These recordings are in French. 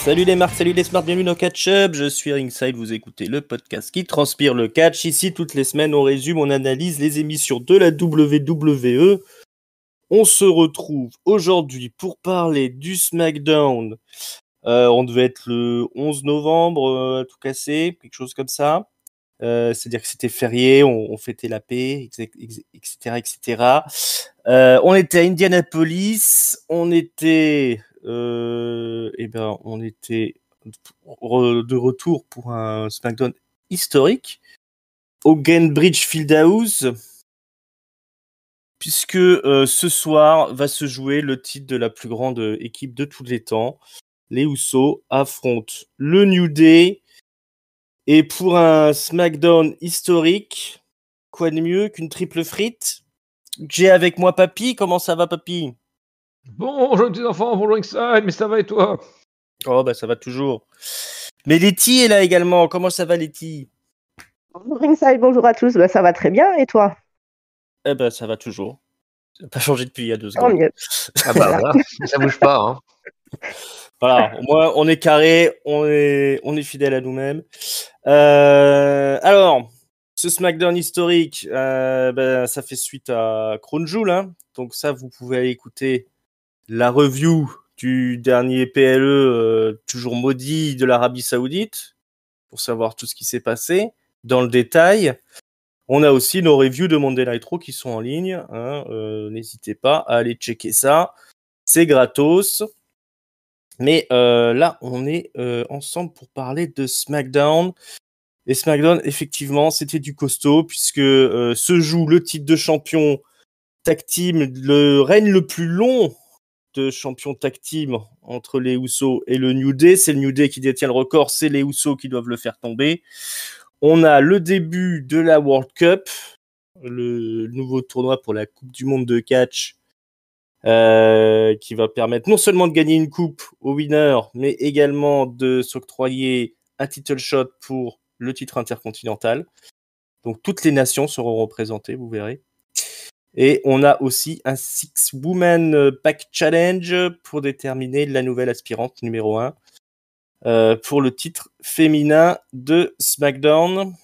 Salut les marques, salut les smarts, bienvenue dans Catch Up. Je suis Ringside, vous écoutez le podcast qui transpire le catch. Ici, toutes les semaines, on résume, on analyse les émissions de la WWE. On se retrouve aujourd'hui pour parler du SmackDown. On devait être le 11 novembre, à tout casser, quelque chose comme ça. C'est-à-dire que c'était férié, on fêtait la paix, etc., etc. On était à Indianapolis, on était de retour pour un SmackDown historique au Gainbridge Fieldhouse, puisque ce soir va se jouer le titre de la plus grande équipe de tous les temps. Les Usos affrontent le New Day. Et pour un SmackDown historique, quoi de mieux qu'une triple frite? J'ai avec moi Papy. Comment ça va, Papy? Bonjour petits enfants, bonjour Ringside, mais ça va et toi? Oh bah ça va toujours. Mais Letty est là également. Comment ça va, Letty? Bonjour Ringside, bonjour à tous. Ça va très bien, et toi? Eh ben ça va toujours. Ça n'a pas changé depuis il y a 2 Tant secondes. mieux. Ah bah voilà, ça bouge pas. Hein. Voilà, au moins on est carré, on est fidèle à nous-mêmes. Alors, ce SmackDown historique, ça fait suite à Crown Jewel, hein. Donc ça, vous pouvez aller écouter la review du dernier PLE, toujours maudit de l'Arabie Saoudite, pour savoir tout ce qui s'est passé dans le détail. On a aussi nos reviews de Monday Night Raw qui sont en ligne, hein. N'hésitez pas à aller checker ça, c'est gratos. Mais là, on est ensemble pour parler de SmackDown. Et SmackDown, effectivement, c'était du costaud, puisque se joue le titre de champion tag team, le règne le plus long de champion tag team entre les Usos et le New Day. C'est le New Day qui détient le record, c'est les Usos qui doivent le faire tomber. On a le début de la World Cup, le nouveau tournoi pour la Coupe du Monde de catch, qui va permettre non seulement de gagner une coupe au winner, mais également de s'octroyer un title shot pour le titre intercontinental. Donc toutes les nations seront représentées, vous verrez. Et on a aussi un 6-woman pack challenge pour déterminer la nouvelle aspirante numéro 1 pour le titre féminin de SmackDown.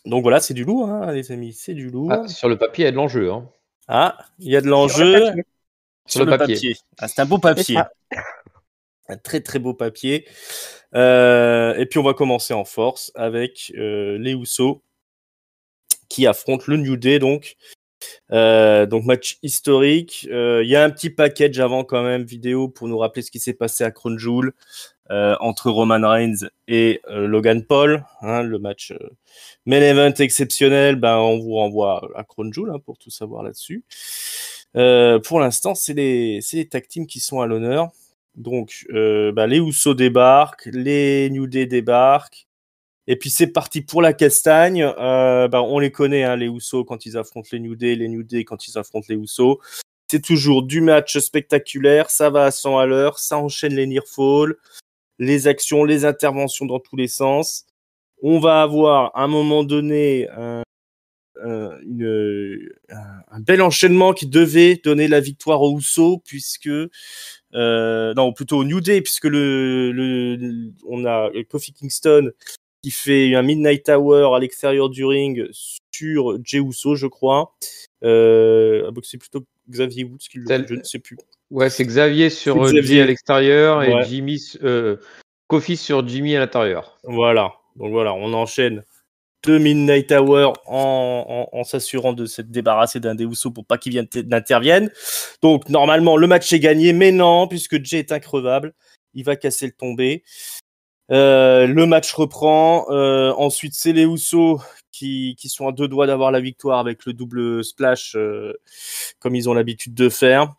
Donc voilà, c'est du lourd, hein, les amis, c'est du lourd. Ah, sur le papier, il y a de l'enjeu. Hein. Ah, il y a de l'enjeu. Sur le papier. Ah, c'est un beau papier. Un très très beau papier. Et puis on va commencer en force avec les Usos qui affrontent le New Day, donc match historique. Il y a un petit package avant quand même vidéo pour nous rappeler ce qui s'est passé à Crown Jewel entre Roman Reigns et Logan Paul, hein, le match main event exceptionnel. On vous renvoie à Crown Jewel, hein, pour tout savoir là-dessus. Pour l'instant, c'est les tag teams qui sont à l'honneur. Donc les Usos débarquent, les New Day débarquent. Et puis c'est parti pour la castagne. On les connaît, hein, les Usos quand ils affrontent les New Day quand ils affrontent les Usos. C'est toujours du match spectaculaire, ça va à 100 à l'heure, ça enchaîne les near fall, les actions, les interventions dans tous les sens. On va avoir à un moment donné un bel enchaînement qui devait donner la victoire aux Usos, puisque plutôt au New Day, puisque on a Kofi Kingston qui fait un Midnight Hour à l'extérieur du ring sur Jey Uso, je crois. C'est plutôt Xavier Woods qui le fait, je ne sais plus. Ouais, c'est Xavier sur Jey à l'extérieur, ouais. Et Kofi sur Jimmy à l'intérieur. Voilà. Donc voilà, on enchaîne 2 Midnight Hour en s'assurant de se débarrasser d'un des Usos pour pas qu'il n'intervienne. Donc normalement le match est gagné, mais non, puisque Jey est increvable, il va casser le tombé. Le match reprend. Ensuite, c'est les Usos qui sont à 2 doigts d'avoir la victoire avec le double splash, comme ils ont l'habitude de faire.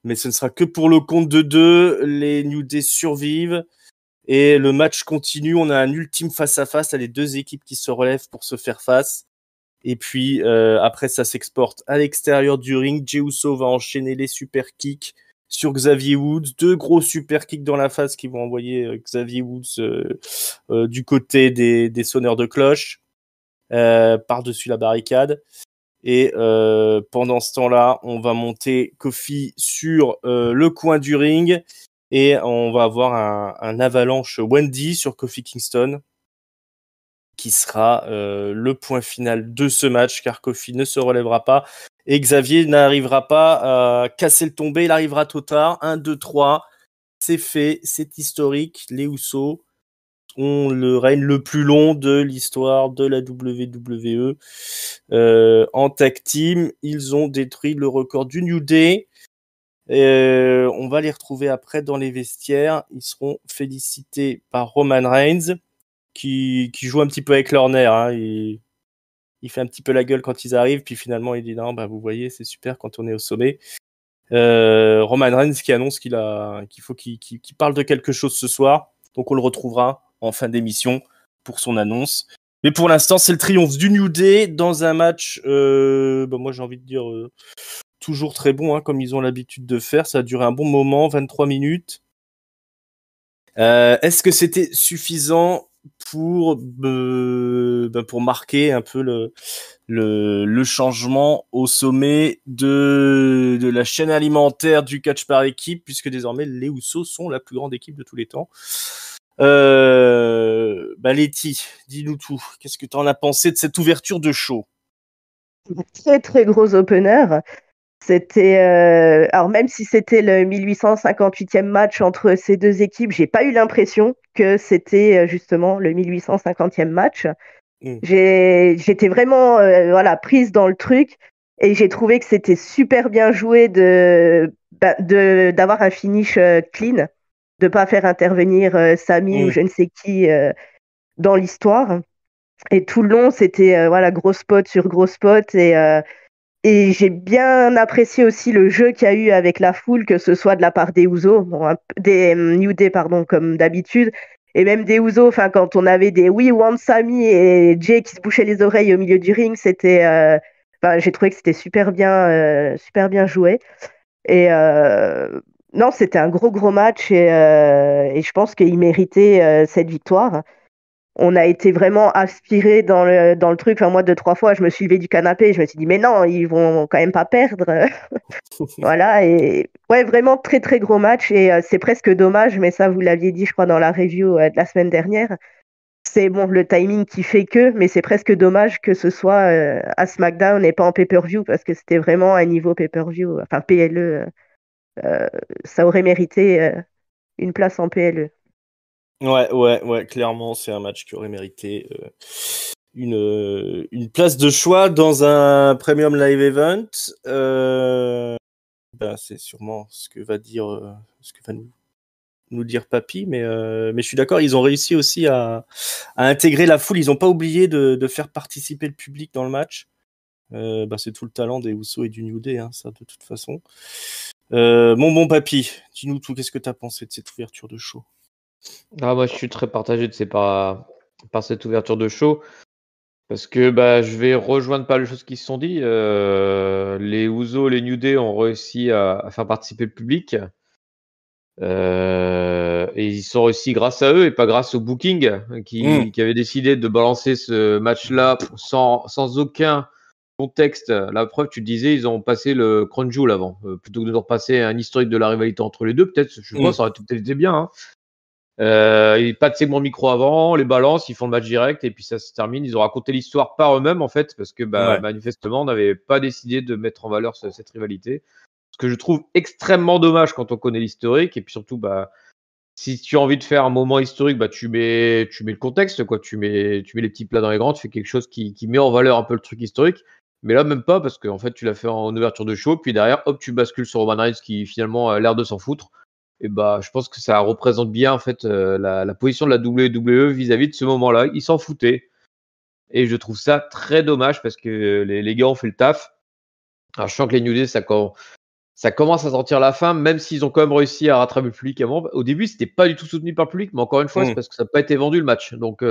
Mais ce ne sera que pour le compte de 2. Les New Day survivent et le match continue. On a un ultime face-à-face. Il y a les 2 équipes qui se relèvent pour se faire face. Et puis après, ça s'exporte à l'extérieur du ring. Jey Uso va enchaîner les super kicks sur Xavier Woods, 2 gros super kicks dans la face qui vont envoyer Xavier Woods du côté des sonneurs de cloche, par-dessus la barricade. Et pendant ce temps-là, on va monter Kofi sur le coin du ring. Et on va avoir un avalanche Wendy sur Kofi Kingston qui sera le point final de ce match, car Kofi ne se relèvera pas et Xavier n'arrivera pas à casser le tombé. Il arrivera tôt tard. 1, 2, 3. C'est fait, c'est historique. Les Usos ont le règne le plus long de l'histoire de la WWE. En tag team, ils ont détruit le record du New Day. On va les retrouver après dans les vestiaires. Ils seront félicités par Roman Reigns, qui joue un petit peu avec leur nerf. Hein. Il fait un petit peu la gueule quand ils arrivent, puis finalement il dit non, bah vous voyez, c'est super quand on est au sommet. Roman Reigns qui annonce qu'il faut qu'il parle de quelque chose ce soir, donc on le retrouvera en fin d'émission pour son annonce. Mais pour l'instant, c'est le triomphe du New Day dans un match, moi j'ai envie de dire toujours très bon, hein, comme ils ont l'habitude de faire. Ça a duré un bon moment, 23 minutes. Est-ce que c'était suffisant pour marquer un peu le changement au sommet de la chaîne alimentaire du catch par équipe, puisque désormais les Usos sont la plus grande équipe de tous les temps. Letty, dis-nous tout. Qu'est-ce que tu en as pensé de cette ouverture de show? Très très gros opener. C'était alors même si c'était le 1858e match entre ces deux équipes, j'ai pas eu l'impression que c'était justement le 1850e match. J'étais vraiment prise dans le truc et j'ai trouvé que c'était super bien joué d'avoir un finish clean, de pas faire intervenir Sami ou je ne sais qui dans l'histoire. Et tout le long, c'était gros spot sur gros spot et j'ai bien apprécié aussi le jeu qu'il y a eu avec la foule, que ce soit de la part des Usos, des New Day, pardon, comme d'habitude, et même des Usos, quand on avait des We Want Sami et Jay qui se bouchaient les oreilles au milieu du ring, c'était, j'ai trouvé que c'était super bien joué. Et non, c'était un gros match et je pense qu'il méritait cette victoire. On a été vraiment aspiré dans le truc. Moi, 2-3 fois, je me suis levée du canapé et je me suis dit, mais non, ils vont quand même pas perdre. Voilà. Et ouais, vraiment très, très gros match. Et c'est presque dommage, mais ça, vous l'aviez dit, je crois, dans la review de la semaine dernière. C'est bon, le timing qui fait que, mais c'est presque dommage que ce soit à SmackDown et pas en pay-per-view parce que c'était vraiment un niveau pay-per-view, enfin PLE. Ça aurait mérité une place en PLE. Ouais, clairement, c'est un match qui aurait mérité une place de choix dans un Premium Live Event. C'est sûrement ce que va nous dire Papy, mais je suis d'accord, ils ont réussi aussi à intégrer la foule. Ils n'ont pas oublié de faire participer le public dans le match. C'est tout le talent des Usos et du New Day, hein, ça, de toute façon. Mon bon Papy, dis-nous tout, qu'est-ce que tu as pensé de cette ouverture de show? Moi, je suis très partagé par cette ouverture de show parce que je vais rejoindre pas les choses qui se sont dites. Les Usos, les New Day ont réussi à faire participer le public. Et ils sont réussis grâce à eux et pas grâce au booking qui avait décidé de balancer ce match-là sans aucun contexte. La preuve, tu disais, ils ont passé le Crown Jewel avant, plutôt que de repasser un historique de la rivalité entre les deux. Peut-être, je sais pas, ça aurait peut-être été bien. Hein. Pas de segment micro avant, les balances, ils font le match direct et puis ça se termine. Ils ont raconté l'histoire par eux-mêmes en fait, parce que manifestement, on n'avait pas décidé de mettre en valeur cette rivalité. Ce que je trouve extrêmement dommage quand on connaît l'historique et puis surtout, si tu as envie de faire un moment historique, tu mets le contexte, quoi. Tu mets les petits plats dans les grands, tu fais quelque chose qui met en valeur un peu le truc historique. Mais là, même pas, parce qu'en fait, tu l'as fait en ouverture de show, puis derrière, hop, tu bascules sur Roman Reigns qui finalement a l'air de s'en foutre. Et je pense que ça représente bien en fait la position de la WWE vis-à-vis de ce moment-là. Ils s'en foutaient. Et je trouve ça très dommage parce que les gars ont fait le taf. Alors, je sens que les New Day, ça commence à sentir la fin, même s'ils ont quand même réussi à rattraper le public avant. Au début, c'était pas du tout soutenu par le public, mais encore une fois, c'est parce que ça n'a pas été vendu le match. Donc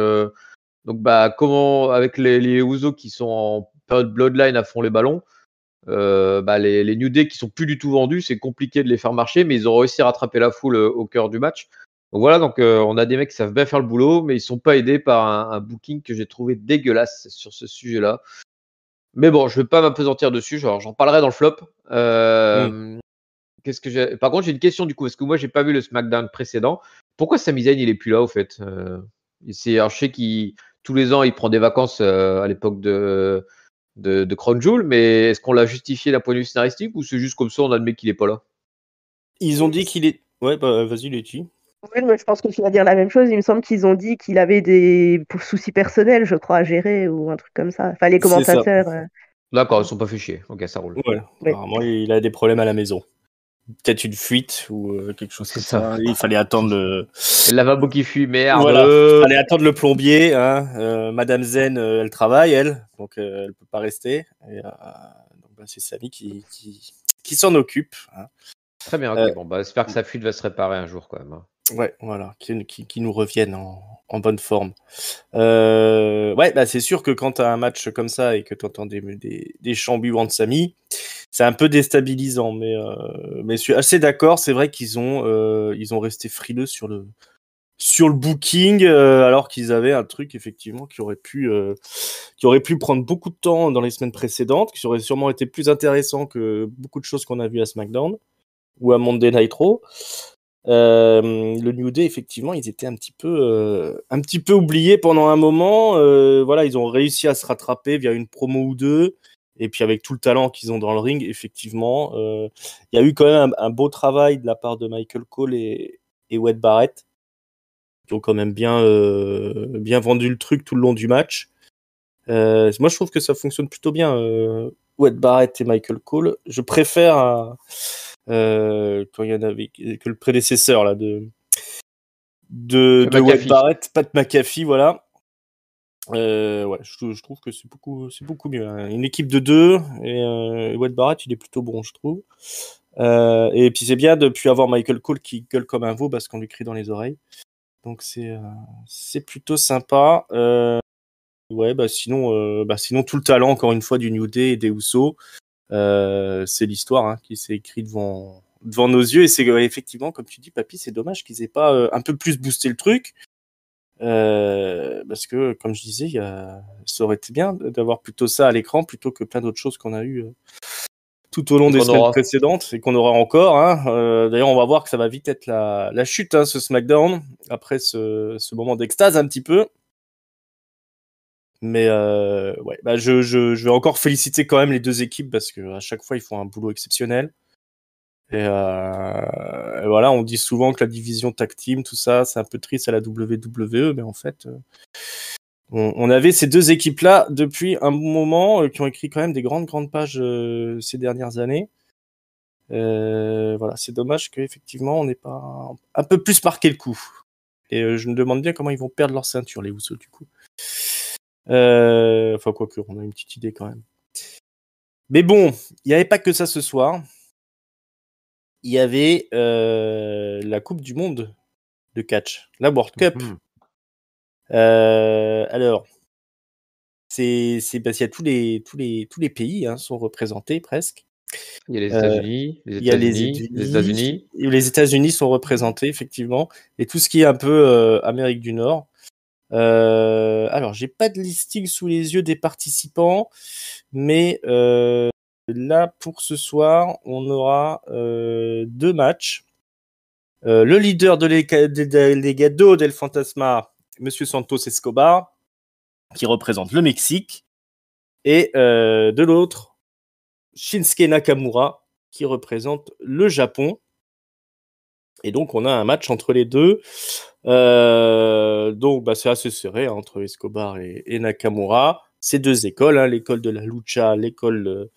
comment, avec les Usos qui sont en période Bloodline à fond les ballons, les New Day qui sont plus du tout vendus, c'est compliqué de les faire marcher, mais ils ont réussi à rattraper la foule au cœur du match. Donc voilà, on a des mecs qui savent bien faire le boulot, mais ils sont pas aidés par un booking que j'ai trouvé dégueulasse sur ce sujet-là. Mais bon, je vais pas m'apesantir dessus, j'en parlerai dans le flop. Par contre, j'ai une question du coup, parce que moi, j'ai pas vu le SmackDown précédent. Pourquoi Sami Zayn, il est plus là, au fait? Alors, je sais qu'il tous les ans, il prend des vacances à l'époque de Crown Jewel, mais est-ce qu'on l'a justifié d'un point de vue scénaristique ou c'est juste comme ça, on admet qu'il est pas là? Ils ont dit qu'il est. Ouais, bah vas-y, Letty. Oui, mais je pense que tu vas dire la même chose. Il me semble qu'ils ont dit qu'il avait des soucis personnels, je crois, à gérer ou un truc comme ça. Enfin, les C'est ça. commentateurs. D'accord, ils sont pas fait chier. Ok, ça roule. Ouais. Oui. Apparemment, il a des problèmes à la maison. Peut-être une fuite ou quelque chose C'est comme ça. ça. Il fallait attendre le. Et le lavabo qui fuit, merde. Voilà. Il fallait attendre le plombier. Hein. Madame Zen, elle travaille, elle, donc elle peut pas rester. Et, donc bah, c'est Sami qui s'en occupe. Hein. Très bien, ok. Bon, bah, j'espère que sa fuite va se réparer un jour quand même. Ouais, voilà, qui nous reviennent en bonne forme. Ouais, bah c'est sûr que quand tu as un match comme ça et que tu entends des chants buants de Sami, c'est un peu déstabilisant. Mais je suis assez d'accord, c'est vrai qu'ils ont resté frileux sur le booking, alors qu'ils avaient un truc effectivement qui aurait pu prendre beaucoup de temps dans les semaines précédentes, qui aurait sûrement été plus intéressant que beaucoup de choses qu'on a vues à SmackDown ou à Monday Night Raw. Le New Day, effectivement, ils étaient un petit peu oubliés pendant un moment. Voilà, ils ont réussi à se rattraper via une promo ou deux. Et puis avec tout le talent qu'ils ont dans le ring, effectivement, il y a eu quand même un beau travail de la part de Michael Cole et Wade Barrett, qui ont quand même bien vendu le truc tout le long du match. Moi, je trouve que ça fonctionne plutôt bien. Wade Barrett et Michael Cole. Je préfère quand il y en avait que le prédécesseur là de Wade Barrett, Pat McAfee, voilà. Ouais, je trouve que c'est beaucoup mieux. Hein. Une équipe de deux et Wade Barrett, il est plutôt bon, je trouve. Et puis c'est bien de puis avoir Michael Cole qui gueule comme un veau parce qu'on lui crie dans les oreilles. Donc c'est plutôt sympa. Ouais, sinon tout le talent encore une fois du New Day et des Usos. C'est l'histoire qui s'est écrite devant nos yeux et c'est effectivement comme tu dis Papy, c'est dommage qu'ils aient pas un peu plus boosté le truc parce que comme je disais ça aurait été bien d'avoir plutôt ça à l'écran plutôt que plein d'autres choses qu'on a eu tout au long des semaines précédentes et qu'on aura encore. D'ailleurs, on va voir que ça va vite être la chute, ce SmackDown, après ce moment d'extase un petit peu. Mais ouais, bah je vais encore féliciter quand même les deux équipes parce que à chaque fois ils font un boulot exceptionnel. Et voilà, on dit souvent que la division tag team, tout ça, c'est un peu triste à la WWE, mais en fait, on avait ces deux équipes-là depuis un bon moment qui ont écrit quand même des grandes pages ces dernières années. Voilà, c'est dommage qu'effectivement on n'ait pas un peu plus marqué le coup. Et je me demande bien comment ils vont perdre leur ceinture, les Usos, du coup. Enfin, quoique, on a une petite idée quand même. Mais bon, il n'y avait pas que ça ce soir. Il y avait la Coupe du Monde de catch, la World Cup. Alors, c'est parce qu'il y a tous les pays sont représentés presque. Il y a les États-Unis, les États-Unis sont représentés effectivement, et tout ce qui est un peu Amérique du Nord. Alors, j'ai pas de listing sous les yeux des participants, mais là pour ce soir, on aura deux matchs. Le leader de Legado del Fantasma, Monsieur Santos Escobar, qui représente le Mexique, et de l'autre, Shinsuke Nakamura, qui représente le Japon. Et donc, on a un match entre les deux. Donc, c'est assez serré entre Escobar et Nakamura. Ces deux écoles, l'école de la lucha, l'école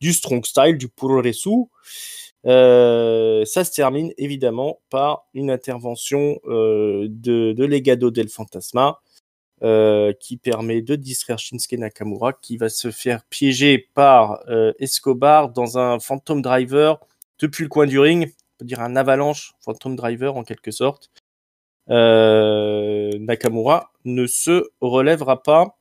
du strong style, du puroresu. Ça se termine évidemment par une intervention de Legado del Fantasma qui permet de distraire Shinsuke Nakamura, qui va se faire piéger par Escobar dans un Phantom Driver depuis le coin du ring, on peut dire un avalanche Phantom Driver en quelque sorte. Nakamura ne se relèvera pas.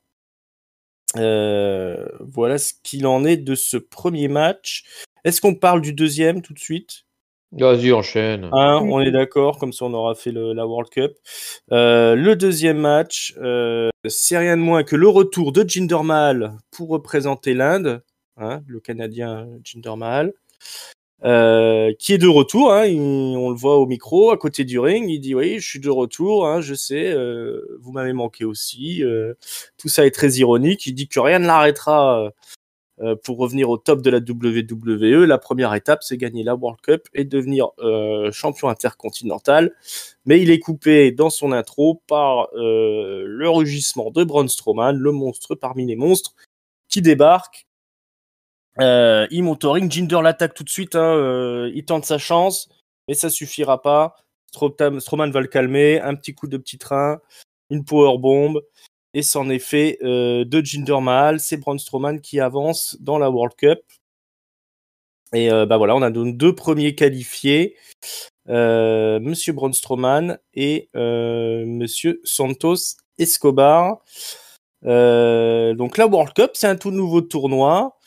Voilà ce qu'il en est de ce premier match. Est-ce qu'on parle du deuxième tout de suite ? Vas-y, enchaîne. On est d'accord, comme ça on aura fait la World Cup. Le deuxième match, c'est rien de moins que le retour de Jinder Mahal pour représenter l'Inde, le Canadien Jinder Mahal. qui est de retour. Hein, on le voit au micro, à côté du ring. Il dit oui, je suis de retour. Hein, je sais, vous m'avez manqué aussi. Tout ça est très ironique. Il dit que rien ne l'arrêtera pour revenir au top de la WWE. La première étape, c'est gagner la World Cup et devenir champion intercontinental. Mais il est coupé dans son intro par le rugissement de Braun Strowman, le monstre parmi les monstres, qui débarque. Il monte au ring, Jinder l'attaque tout de suite, il tente sa chance, mais ça suffira pas. Strowman va le calmer, un petit coup de petit train, une powerbomb, et c'en est fait de Jinder Mahal. C'est Braun Strowman qui avance dans la World Cup. Et voilà, on a donc 2 premiers qualifiés, Monsieur Braun Strowman et Monsieur Santos Escobar. Donc la World Cup, c'est un tout nouveau tournoi.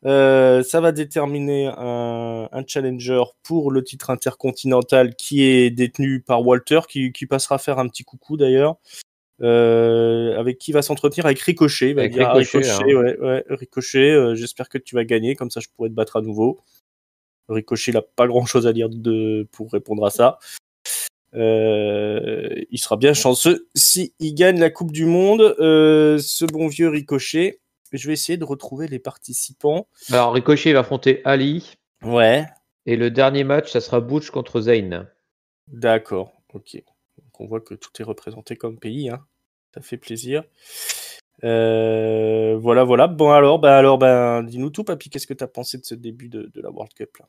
Ça va déterminer un challenger pour le titre intercontinental qui est détenu par Walter, qui passera faire un petit coucou d'ailleurs, avec qui va s'entretenir avec Ricochet. Il va Avec dire Ricochet, Ricochet, ouais, Ricochet, j'espère que tu vas gagner, comme ça je pourrais te battre à nouveau. Ricochet, il n'a pas grand chose à dire pour répondre à ça. Il sera bien chanceux s'il gagne la Coupe du Monde, ce bon vieux Ricochet. Je vais essayer de retrouver les participants. Alors, Ricochet va affronter Ali. Ouais. Et le dernier match, ça sera Butch contre Zayn. D'accord, ok. Donc on voit que tout est représenté comme pays, hein. Ça fait plaisir. Voilà. Bon alors, dis-nous tout, papy. Qu'est-ce que tu as pensé de ce début de la World Cup là?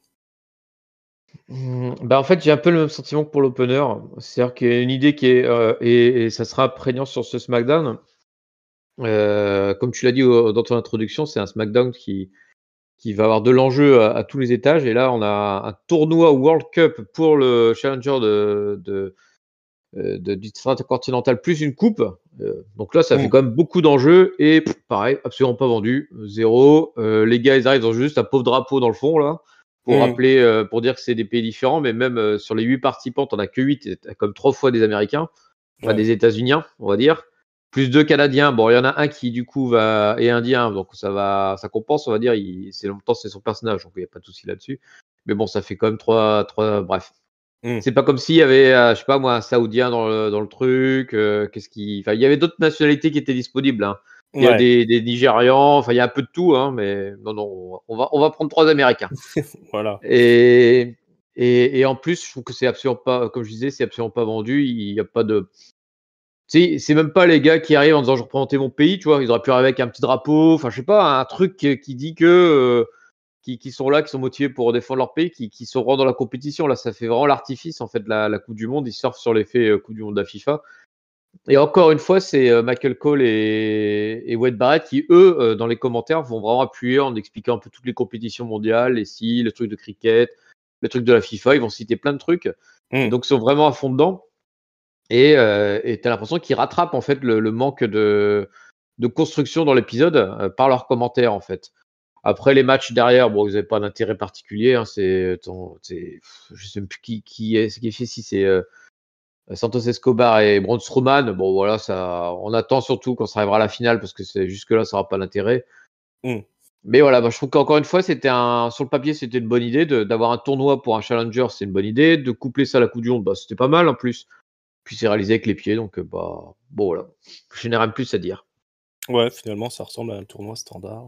En fait, j'ai un peu le même sentiment que pour l'opener. C'est-à-dire qu'il y a une idée qui est, et ça sera prégnant sur ce SmackDown. Comme tu l'as dit dans ton introduction, c'est un SmackDown qui va avoir de l'enjeu à tous les étages. Et là, on a un tournoi World Cup pour le challenger du titre intercontinental plus une coupe. Donc là, ça fait quand même beaucoup d'enjeux. Et pareil, absolument pas vendu. 0. Les gars, ils arrivent dans juste un pauvre drapeau dans le fond, là, pour rappeler, pour dire que c'est des pays différents. Mais même sur les 8 participants, t'en as que 8. T'as comme 3 fois des Américains. Enfin, des États-Uniens, on va dire. Plus 2 Canadiens. Bon, il y en a un qui, du coup, est indien. Donc, ça compense, on va dire. C'est son personnage. Donc, il n'y a pas de souci là-dessus. Mais bon, ça fait quand même 3 bref. C'est pas comme s'il y avait, je sais pas moi, un Saoudien dans le truc. Il y avait d'autres nationalités qui étaient disponibles. Hein. Il y a des Nigérians. Enfin, il y a un peu de tout. Hein, mais non, on va prendre 3 Américains. Voilà. Et en plus, je trouve que c'est absolument pas, comme je disais, c'est absolument pas vendu. Il n'y a pas de. C'est même pas les gars qui arrivent en disant je représente mon pays, tu vois. Ils auraient pu arriver avec un petit drapeau. Enfin, je sais pas, un truc qui dit que. Qui sont là, qui sont motivés pour défendre leur pays, qui sont vraiment dans la compétition. Là, ça fait vraiment l'artifice en fait de la Coupe du Monde. Ils surfent sur l'effet Coupe du Monde de la FIFA. Et encore une fois, c'est Michael Cole et Wade Barrett qui, eux, dans les commentaires, vont vraiment appuyer en expliquant un peu toutes les compétitions mondiales, le truc de cricket, le truc de la FIFA. Ils vont citer plein de trucs. Donc, ils sont vraiment à fond dedans. Et t'as l'impression qu'ils rattrapent en fait le manque de construction dans l'épisode par leurs commentaires en fait. Après les matchs derrière, bon, ils n'avaient pas d'intérêt particulier. Hein, je sais même plus qui est fait, si c'est Santos Escobar et Braun Strowman. Bon, voilà, on attend surtout quand ça arrivera à la finale parce que jusque-là, ça n'aura pas d'intérêt. Mais voilà, je trouve qu'encore une fois, sur le papier, c'était une bonne idée d'avoir un tournoi pour un challenger, c'est une bonne idée. De coupler ça à la Coupe du Monde, c'était pas mal en plus. Puis c'est réalisé avec les pieds, donc bon, voilà. Je n'ai rien de plus à dire. Ouais, finalement, ça ressemble à un tournoi standard.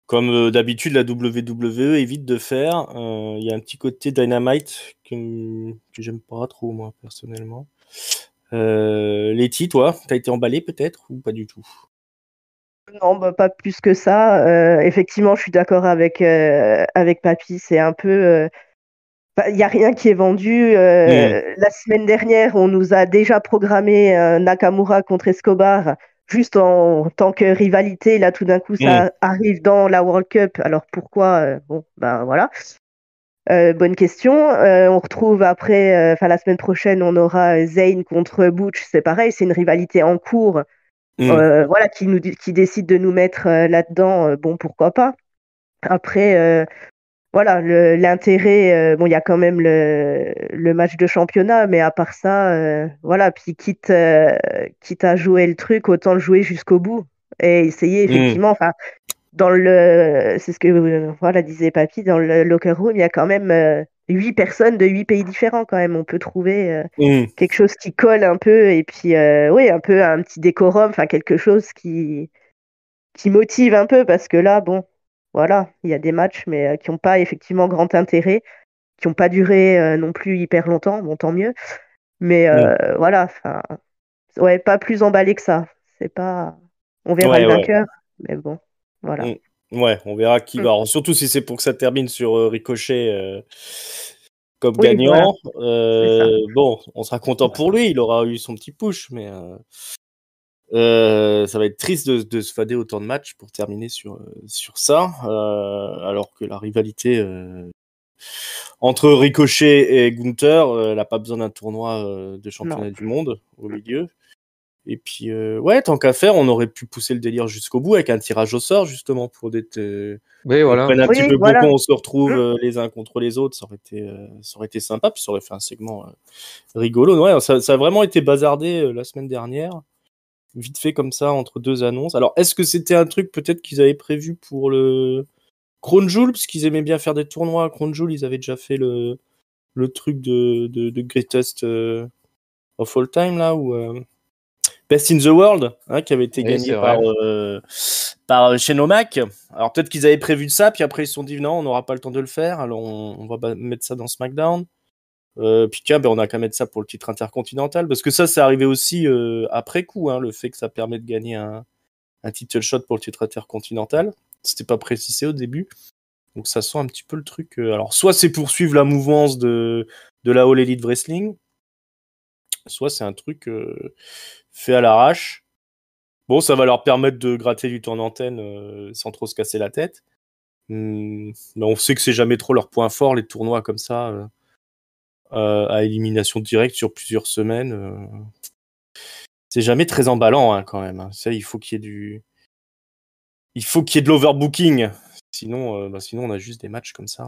Comme d'habitude, la WWE évite de faire. Il y a un petit côté Dynamite que j'aime pas trop, moi, personnellement. Letty, toi, t'as été emballé peut-être ou pas du tout? Non, pas plus que ça. Effectivement, je suis d'accord avec Papy. C'est un peu. Il n'y a rien qui est vendu. La semaine dernière, on nous a déjà programmé Nakamura contre Escobar juste en tant que rivalité. Là, tout d'un coup, ça arrive dans la World Cup. Alors pourquoi Bon, ben voilà. Bonne question. On retrouve après, la semaine prochaine, on aura Zayn contre Butch. C'est pareil, c'est une rivalité en cours. Voilà, qui décide de nous mettre là-dedans. Bon, pourquoi pas. Après. Voilà, l'intérêt, bon, il y a quand même le match de championnat, mais à part ça, voilà, puis quitte à jouer le truc, autant le jouer jusqu'au bout et essayer effectivement. Enfin, c'est ce que voilà disait Papy, dans le locker room, il y a quand même 8 personnes de 8 pays différents quand même. On peut trouver quelque chose qui colle un peu et puis oui, un peu un petit décorum, enfin quelque chose qui motive un peu parce que là, bon, voilà, il y a des matchs mais qui n'ont pas effectivement grand intérêt, qui n'ont pas duré non plus hyper longtemps, bon tant mieux. Mais voilà, enfin, ouais, pas plus emballé que ça. C'est pas, on verra le Ouais, ouais. vainqueur, mais bon, voilà. Ouais, on verra qui va. Alors, surtout si c'est pour que ça termine sur Ricochet comme Oui, voilà, gagnant. c'est ça. Bon, on sera content pour lui. Il aura eu son petit push, mais ça va être triste de se fader autant de matchs pour terminer sur ça, alors que la rivalité entre Ricochet et Gunther, elle n'a pas besoin d'un tournoi de championnat Non. du monde au milieu. Et puis, ouais, tant qu'à faire, on aurait pu pousser le délire jusqu'au bout avec un tirage au sort, justement, pour Oui, voilà. prenne un petit Oui, peu voilà. beaucoup, on se retrouve les uns contre les autres, ça aurait été sympa, puis ça aurait fait un segment rigolo. Ouais, ça a vraiment été bazardé la semaine dernière, vite fait comme ça, entre deux annonces. Alors, est-ce que c'était un truc peut-être qu'ils avaient prévu pour le Crown Jewel, parce qu'ils aimaient bien faire des tournois à Crown Jewel, ils avaient déjà fait le truc de Greatest of All Time, là, où... Best in the World, hein, qui avait été gagné par Shane O'Mac. Alors peut-être qu'ils avaient prévu de ça, puis après ils se sont dit non, on n'aura pas le temps de le faire, alors on va mettre ça dans SmackDown. Puis tiens, on a qu'à mettre ça pour le titre intercontinental, parce que ça, c'est arrivé aussi après coup, hein, le fait que ça permet de gagner un title shot pour le titre intercontinental. C'était pas précisé au début, donc ça sent un petit peu le truc. Alors soit c'est pour suivre la mouvance de la All Elite Wrestling, soit c'est un truc fait à l'arrache. Bon, ça va leur permettre de gratter du temps d'antenne sans trop se casser la tête. Mais on sait que c'est jamais trop leur point fort, les tournois comme ça, à élimination directe sur plusieurs semaines. C'est jamais très emballant, hein, quand même. Hein. Ça, il faut qu'il y ait de l'overbooking. Sinon, sinon, on a juste des matchs comme ça.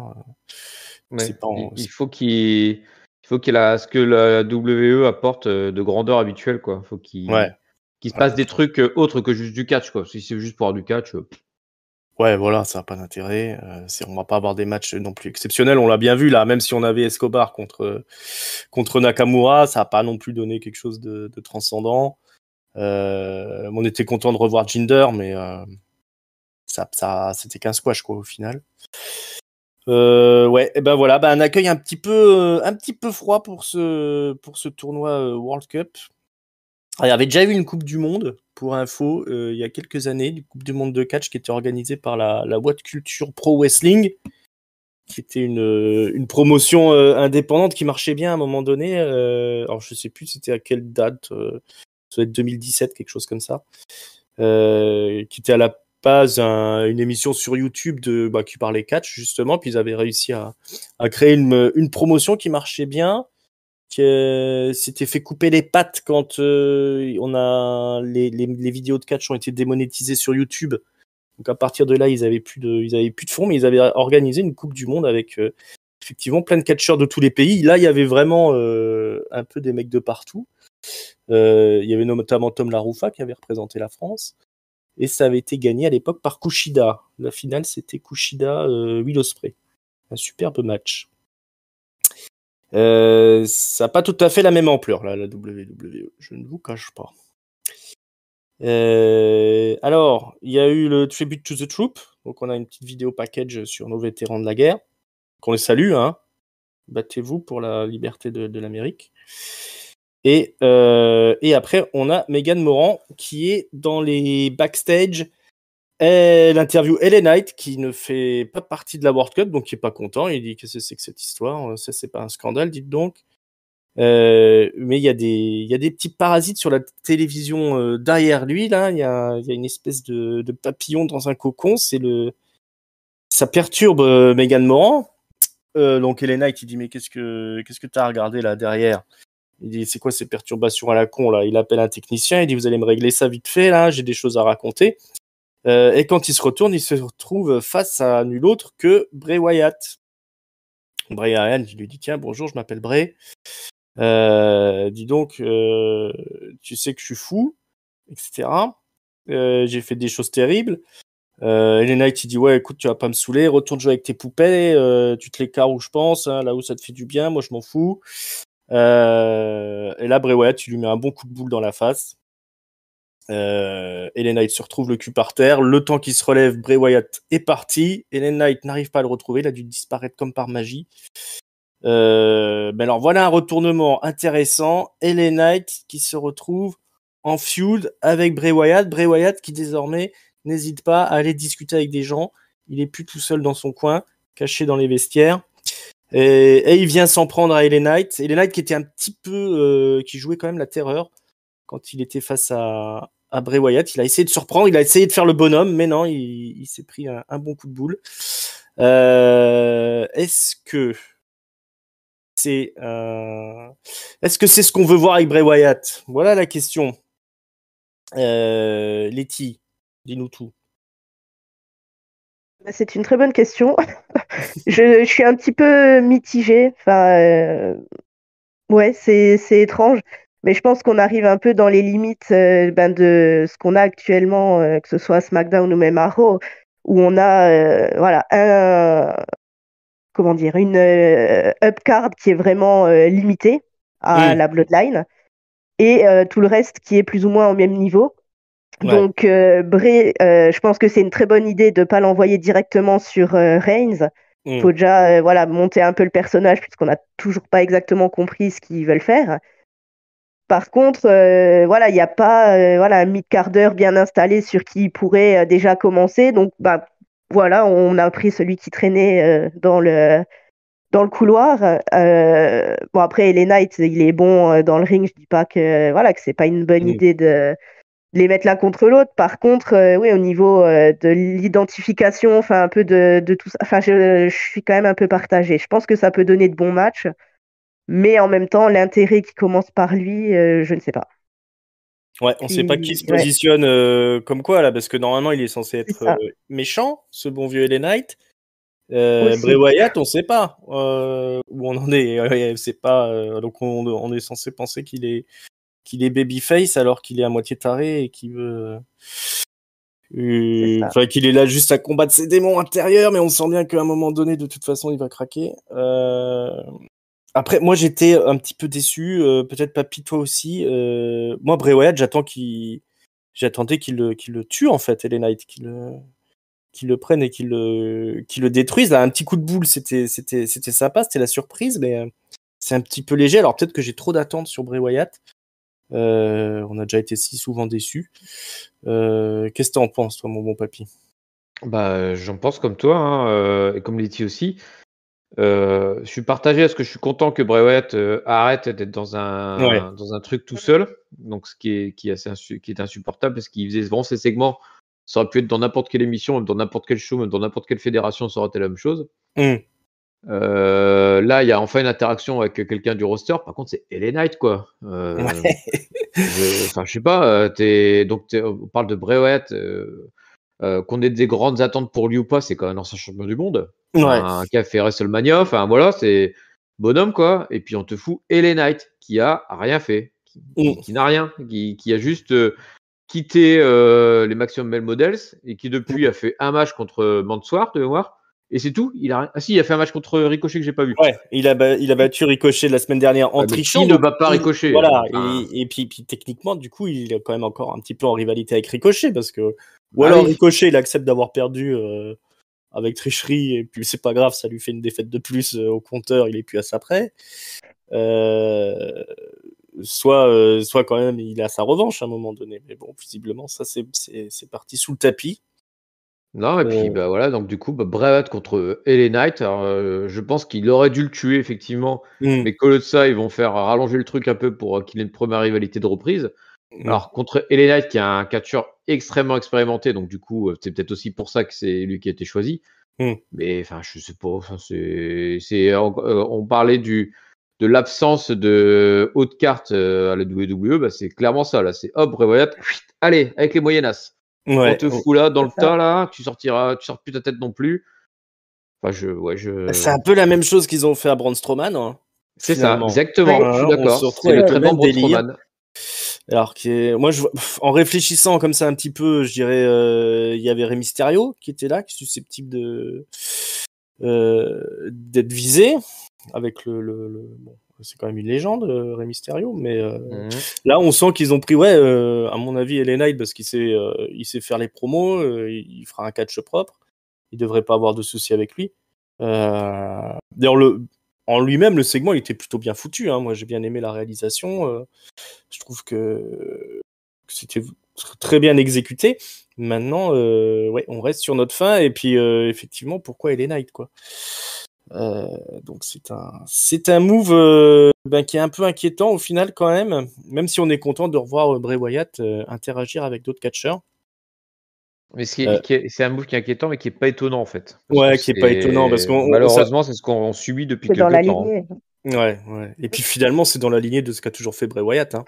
Ouais. Il faut ce que la WWE apporte de grandeur habituelle, quoi. Faut qu'il se passe des trucs autres que juste du catch, quoi. Si c'est juste pour avoir du catch. Ouais, voilà, ça n'a pas d'intérêt. On va pas avoir des matchs non plus exceptionnels. On l'a bien vu là, même si on avait Escobar contre Nakamura, ça n'a pas non plus donné quelque chose de transcendant. On était content de revoir Jinder, mais ça c'était qu'un squash quoi au final. Ouais, et ben voilà, un accueil un petit peu froid pour ce tournoi World Cup. Alors, il y avait déjà eu une Coupe du Monde, pour info, il y a quelques années, une Coupe du Monde de catch qui était organisée par la What Culture Pro Wrestling, qui était une promotion indépendante qui marchait bien à un moment donné. Alors, je sais plus c'était à quelle date, ça doit être 2017, quelque chose comme ça, qui était à la base une émission sur YouTube qui parlait catch, justement, puis ils avaient réussi à créer une promotion qui marchait bien, qui s'était fait couper les pattes quand on a les vidéos de catch ont été démonétisées sur YouTube. Donc à partir de là, ils avaient plus de fonds, mais ils avaient organisé une Coupe du Monde avec effectivement plein de catcheurs de tous les pays. Là, il y avait vraiment un peu des mecs de partout. Il y avait notamment Tom LaRuffa qui avait représenté la France. Et ça avait été gagné à l'époque par Kushida. La finale, c'était Kushida Will Ospreay. Un superbe match. Ça n'a pas tout à fait la même ampleur, là, la WWE. Je ne vous cache pas. Alors, il y a eu le Tribute to the Troop. Donc, on a une petite vidéo package sur nos vétérans de la guerre. Qu'on les salue, hein. Battez-vous pour la liberté de l'Amérique. Et après, on a Megan Moran qui est dans les backstage. Elle interview LA Knight qui ne fait pas partie de la World Cup, donc qui est pas content. Il dit qu'est-ce que c'est que cette histoire, ça c'est pas un scandale, dites donc. Mais il y a des petits parasites sur la télévision derrière lui là. Il y a une espèce de papillon dans un cocon. Ça perturbe Megan Moran. Donc LA Knight il dit mais qu'est-ce que t'as regardé là derrière? Il dit c'est quoi ces perturbations à la con là? Il appelle un technicien, il dit vous allez me régler ça vite fait là, j'ai des choses à raconter. Et quand il se retourne, il se retrouve face à nul autre que Bray Wyatt. Bray Wyatt, il lui dit tiens bonjour, je m'appelle Bray. Dis donc, tu sais que je suis fou, etc. J'ai fait des choses terribles. LA Knight, il dit ouais, écoute, tu vas pas me saouler, retourne jouer avec tes poupées, tu te les carres où je pense, hein, là où ça te fait du bien, moi je m'en fous. Et là, Bray Wyatt, il lui met un bon coup de boule dans la face. LA Knight se retrouve le cul par terre. Le temps qu'il se relève, Bray Wyatt est parti. LA Knight n'arrive pas à le retrouver, il a dû disparaître comme par magie. Mais alors voilà un retournement intéressant. LA Knight qui se retrouve en feud avec Bray Wyatt. Bray Wyatt qui désormais n'hésite pas à aller discuter avec des gens. Il est plus tout seul dans son coin, caché dans les vestiaires. Et il vient s'en prendre à LA Knight. LA Knight qui était un petit peu, qui jouait quand même la terreur quand il était face à Bray Wyatt. Il a essayé de se reprendre, il a essayé de faire le bonhomme, mais non, il s'est pris un bon coup de boule. Est-ce que c'est ce qu'on veut voir avec Bray Wyatt? Voilà la question. Letty, dis-nous tout. C'est une très bonne question. Je suis un petit peu mitigée. Enfin, ouais, c'est étrange. Mais je pense qu'on arrive un peu dans les limites de ce qu'on a actuellement, que ce soit à SmackDown ou même à Raw, où on a voilà, une upcard qui est vraiment limitée à la Bloodline et tout le reste qui est plus ou moins au même niveau. Ouais. Donc, Bray, je pense que c'est une très bonne idée de ne pas l'envoyer directement sur Reigns. Il faut déjà monter un peu le personnage puisqu'on n'a toujours pas exactement compris ce qu'ils veulent faire. Par contre, il n'y a pas un mid-carder bien installé sur qui il pourrait déjà commencer. Donc, on a pris celui qui traînait dans le couloir. Après, LA Knight, il est bon dans le ring. Je dis pas que c'est pas une bonne idée de les mettre l'un contre l'autre. Par contre, oui, au niveau de l'identification, enfin un peu de tout ça, enfin je suis quand même un peu partagée. Je pense que ça peut donner de bons matchs, mais en même temps, l'intérêt qui commence par lui, je ne sais pas. Ouais, on sait pas qui se positionne comme quoi là, parce que normalement il est censé être méchant, ce bon vieux LA Knight. Bray Wyatt, on sait pas où on en est. C'est pas donc on est censé penser qu'il est babyface alors qu'il est à moitié taré et qu'il veut qu'il est là juste à combattre ses démons intérieurs, mais on sent bien qu'à un moment donné de toute façon il va craquer. Après moi j'étais un petit peu déçu, peut-être Papy toi aussi. Moi Bray Wyatt j'attendais qu'il le tue en fait, LA Knight, qu'il le prenne et qu'il le détruise. Là, un petit coup de boule, c'était sympa, c'était la surprise, mais c'est un petit peu léger. Alors peut-être que j'ai trop d'attentes sur Bray Wyatt. On a déjà été si souvent déçus. Qu'est-ce que t'en penses, toi, mon bon papy? J'en pense comme toi, hein, et comme Letty aussi. Je suis partagé parce que je suis content que Bray Wyatt arrête d'être dans un truc tout seul, donc ce qui est insupportable parce qu'il faisait vraiment ces segments. Ça aurait pu être dans n'importe quelle émission, même dans n'importe quel show, même dans n'importe quelle fédération, ça aurait été la même chose. Là, il y a enfin une interaction avec quelqu'un du roster. Par contre, c'est LA Knight, quoi. Je sais pas. On parle de Bray Wyatt. Qu'on ait des grandes attentes pour lui ou pas, c'est quand même un ancien champion du monde. Un qui a fait WrestleMania. Enfin, voilà, c'est bonhomme, quoi. Et puis, on te fout LA Knight, qui a rien fait. Qui n'a rien. Qui a juste quitté les Maximum Male Models et qui, depuis, a fait un match contre Mansoir, de mémoire. Et c'est tout. Il a fait un match contre Ricochet que j'ai pas vu. Ouais, il a battu Ricochet la semaine dernière en trichant. Qui ne bat pas Ricochet? Voilà. Et puis techniquement, du coup, il est quand même encore un petit peu en rivalité avec Ricochet parce que Ricochet, il accepte d'avoir perdu avec tricherie et puis c'est pas grave, ça lui fait une défaite de plus au compteur, il est plus à ça près. Soit quand même il a sa revanche à un moment donné, mais bon, visiblement ça c'est parti sous le tapis. Non, et puis donc du coup, Bray Wyatt contre LA Knight. Alors, je pense qu'il aurait dû le tuer effectivement, mais qu'au lieu de ça, ils vont faire rallonger le truc un peu pour qu'il ait une première rivalité de reprise. Alors contre LA Knight, qui est un catcheur extrêmement expérimenté, donc du coup, c'est peut-être aussi pour ça que c'est lui qui a été choisi. Mais enfin, je sais pas. On parlait de l'absence de haute carte à la WWE, c'est clairement ça là. C'est hop, Bray Wyatt, allez avec les moyennas. On te fout là dans le tas là, tu sors plus ta tête non plus. C'est un peu la même chose qu'ils ont fait à Braun Strowman. Hein, c'est finalement ça, exactement. Je suis d'accord. C'est le traitement Braun Strowman. Alors moi, en réfléchissant comme ça un petit peu, je dirais, il y avait Rey Mysterio qui était là, qui est susceptible d'être visé avec bon, c'est quand même une légende, Rey Mysterio, mais là, on sent qu'ils ont pris, à mon avis, LA Knight parce qu'il sait faire les promos, il fera un catch propre, il devrait pas avoir de soucis avec lui. D'ailleurs, en lui-même, le segment, il était plutôt bien foutu. Hein. Moi, j'ai bien aimé la réalisation. Je trouve que c'était très bien exécuté. Maintenant, on reste sur notre fin. Et puis, effectivement, pourquoi LA Knight, quoi. Donc, c'est un move qui est un peu inquiétant au final, quand même si on est content de revoir Bray Wyatt interagir avec d'autres catcheurs. Mais c'est un move qui est inquiétant, mais qui est pas étonnant en fait. Qui est pas étonnant parce qu'on malheureusement c'est ce qu'on subit depuis quelques temps. C'est dans la lignée. Ouais. Et puis finalement c'est dans la lignée de ce qu'a toujours fait Bray Wyatt, hein.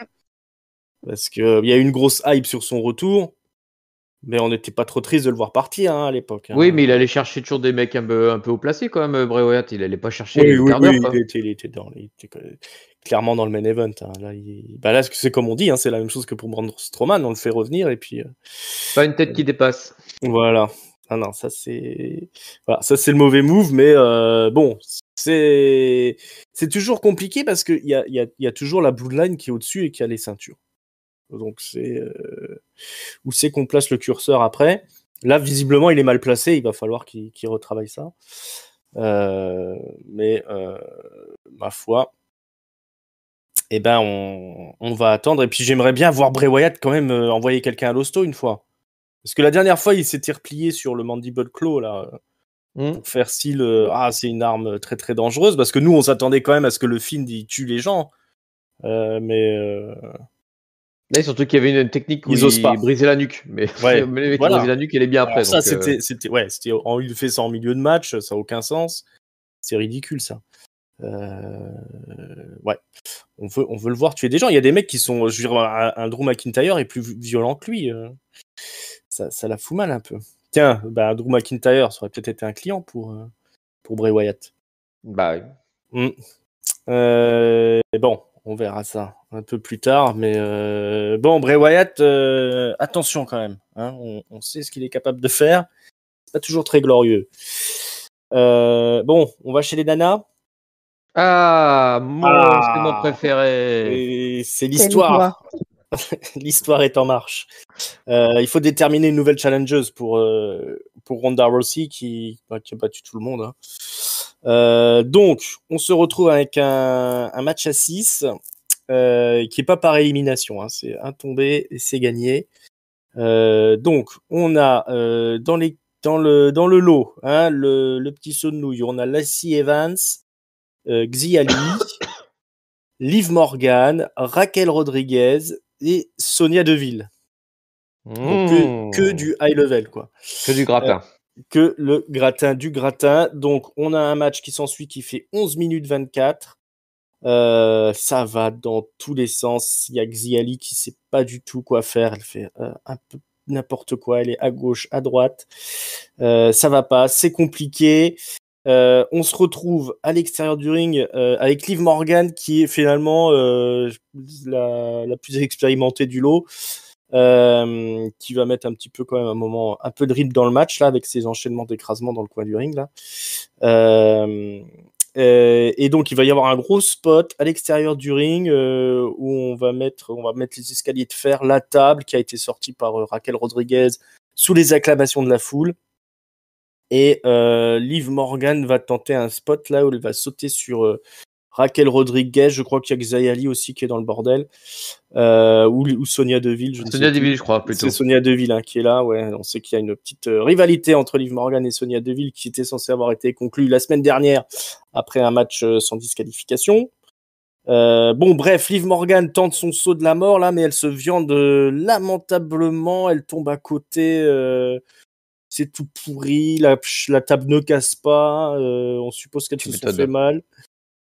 Parce que il y a eu une grosse hype sur son retour, mais on n'était pas trop triste de le voir partir à l'époque. Oui, mais il allait chercher toujours des mecs un peu haut placés quand même, Bray Wyatt. Il allait pas chercher le quart d'heure. Il était clairement dans le main event. Hein. Là, c'est comme on dit, hein, c'est la même chose que pour Braun Strowman, on le fait revenir et puis. Pas une tête qui dépasse. Voilà. Ah non, ça c'est le mauvais move, mais bon, c'est toujours compliqué parce que il y a toujours la Bloodline qui est au-dessus et qui a les ceintures. Donc c'est où c'est qu'on place le curseur après. Là, visiblement, il est mal placé. Il va falloir qu'il retravaille ça. Mais ma foi, on va attendre. Et puis j'aimerais bien voir Bray Wyatt quand même envoyer quelqu'un à l'hosto une fois. Parce que la dernière fois, il s'était replié sur le Mandible Claw là, pour faire style c'est une arme très très dangereuse. Parce que nous, on s'attendait quand même à ce que le Fiend il tue les gens. Là, surtout qu'il y avait une technique où il brisait la nuque. Mais ouais, le mec qui brisait la nuque, il est bien après. Alors ça, donc, il fait ça en milieu de match, ça n'a aucun sens. C'est ridicule ça. On veut le voir tuer des gens. Il y a des mecs qui sont, je veux dire, un Drew McIntyre est plus violent que lui. Ça la fout mal un peu. Tiens, Drew McIntyre, ça aurait peut-être été un client pour Bray Wyatt. Bah oui. Bon, on verra ça un peu plus tard, mais Bray Wyatt, attention quand même. Hein, on sait ce qu'il est capable de faire. C'est pas toujours très glorieux. On va chez les nanas. C'est mon préféré. Et c'est l'histoire. L'histoire est en marche. Il faut déterminer une nouvelle challengeuse pour Ronda Rousey qui a battu tout le monde. Hein. Donc, on se retrouve avec un match à 6 qui est pas par élimination. Hein. C'est un tombé et c'est gagné. Donc, on a dans le lot, hein, le petit saut de nouilles, on a Lacey Evans, Xia Li, Liv Morgan, Raquel Rodriguez et Sonia Deville. Donc que du high level, quoi. Que du gratin. Que le gratin du gratin. Donc, on a un match qui s'ensuit qui fait 11 minutes 24. Ça va dans tous les sens. Il y a Xiali qui sait pas du tout quoi faire. Elle fait un peu n'importe quoi. Elle est à gauche, à droite. Ça va pas. C'est compliqué. On se retrouve à l'extérieur du ring avec Liv Morgan qui est finalement la plus expérimentée du lot. Qui va mettre un petit peu quand même un peu de rythme dans le match là avec ses enchaînements d'écrasement dans le coin du ring là. Et donc il va y avoir un gros spot à l'extérieur du ring où on va mettre les escaliers de fer, la table qui a été sortie par Raquel Rodriguez sous les acclamations de la foule. Et Liv Morgan va tenter un spot là où elle va sauter sur Raquel Rodriguez, je crois qu'il y a Xia Li aussi qui est dans le bordel, ou Sonia Deville. Sonia Deville, je crois, plutôt. C'est Sonia Deville qui est là, ouais. On sait qu'il y a une petite rivalité entre Liv Morgan et Sonia Deville qui était censée avoir été conclue la semaine dernière après un match sans disqualification. Bref, Liv Morgan tente son saut de la mort là, mais elle se viande lamentablement, elle tombe à côté. C'est tout pourri, la table ne casse pas, on suppose qu'elle se sont fait mal.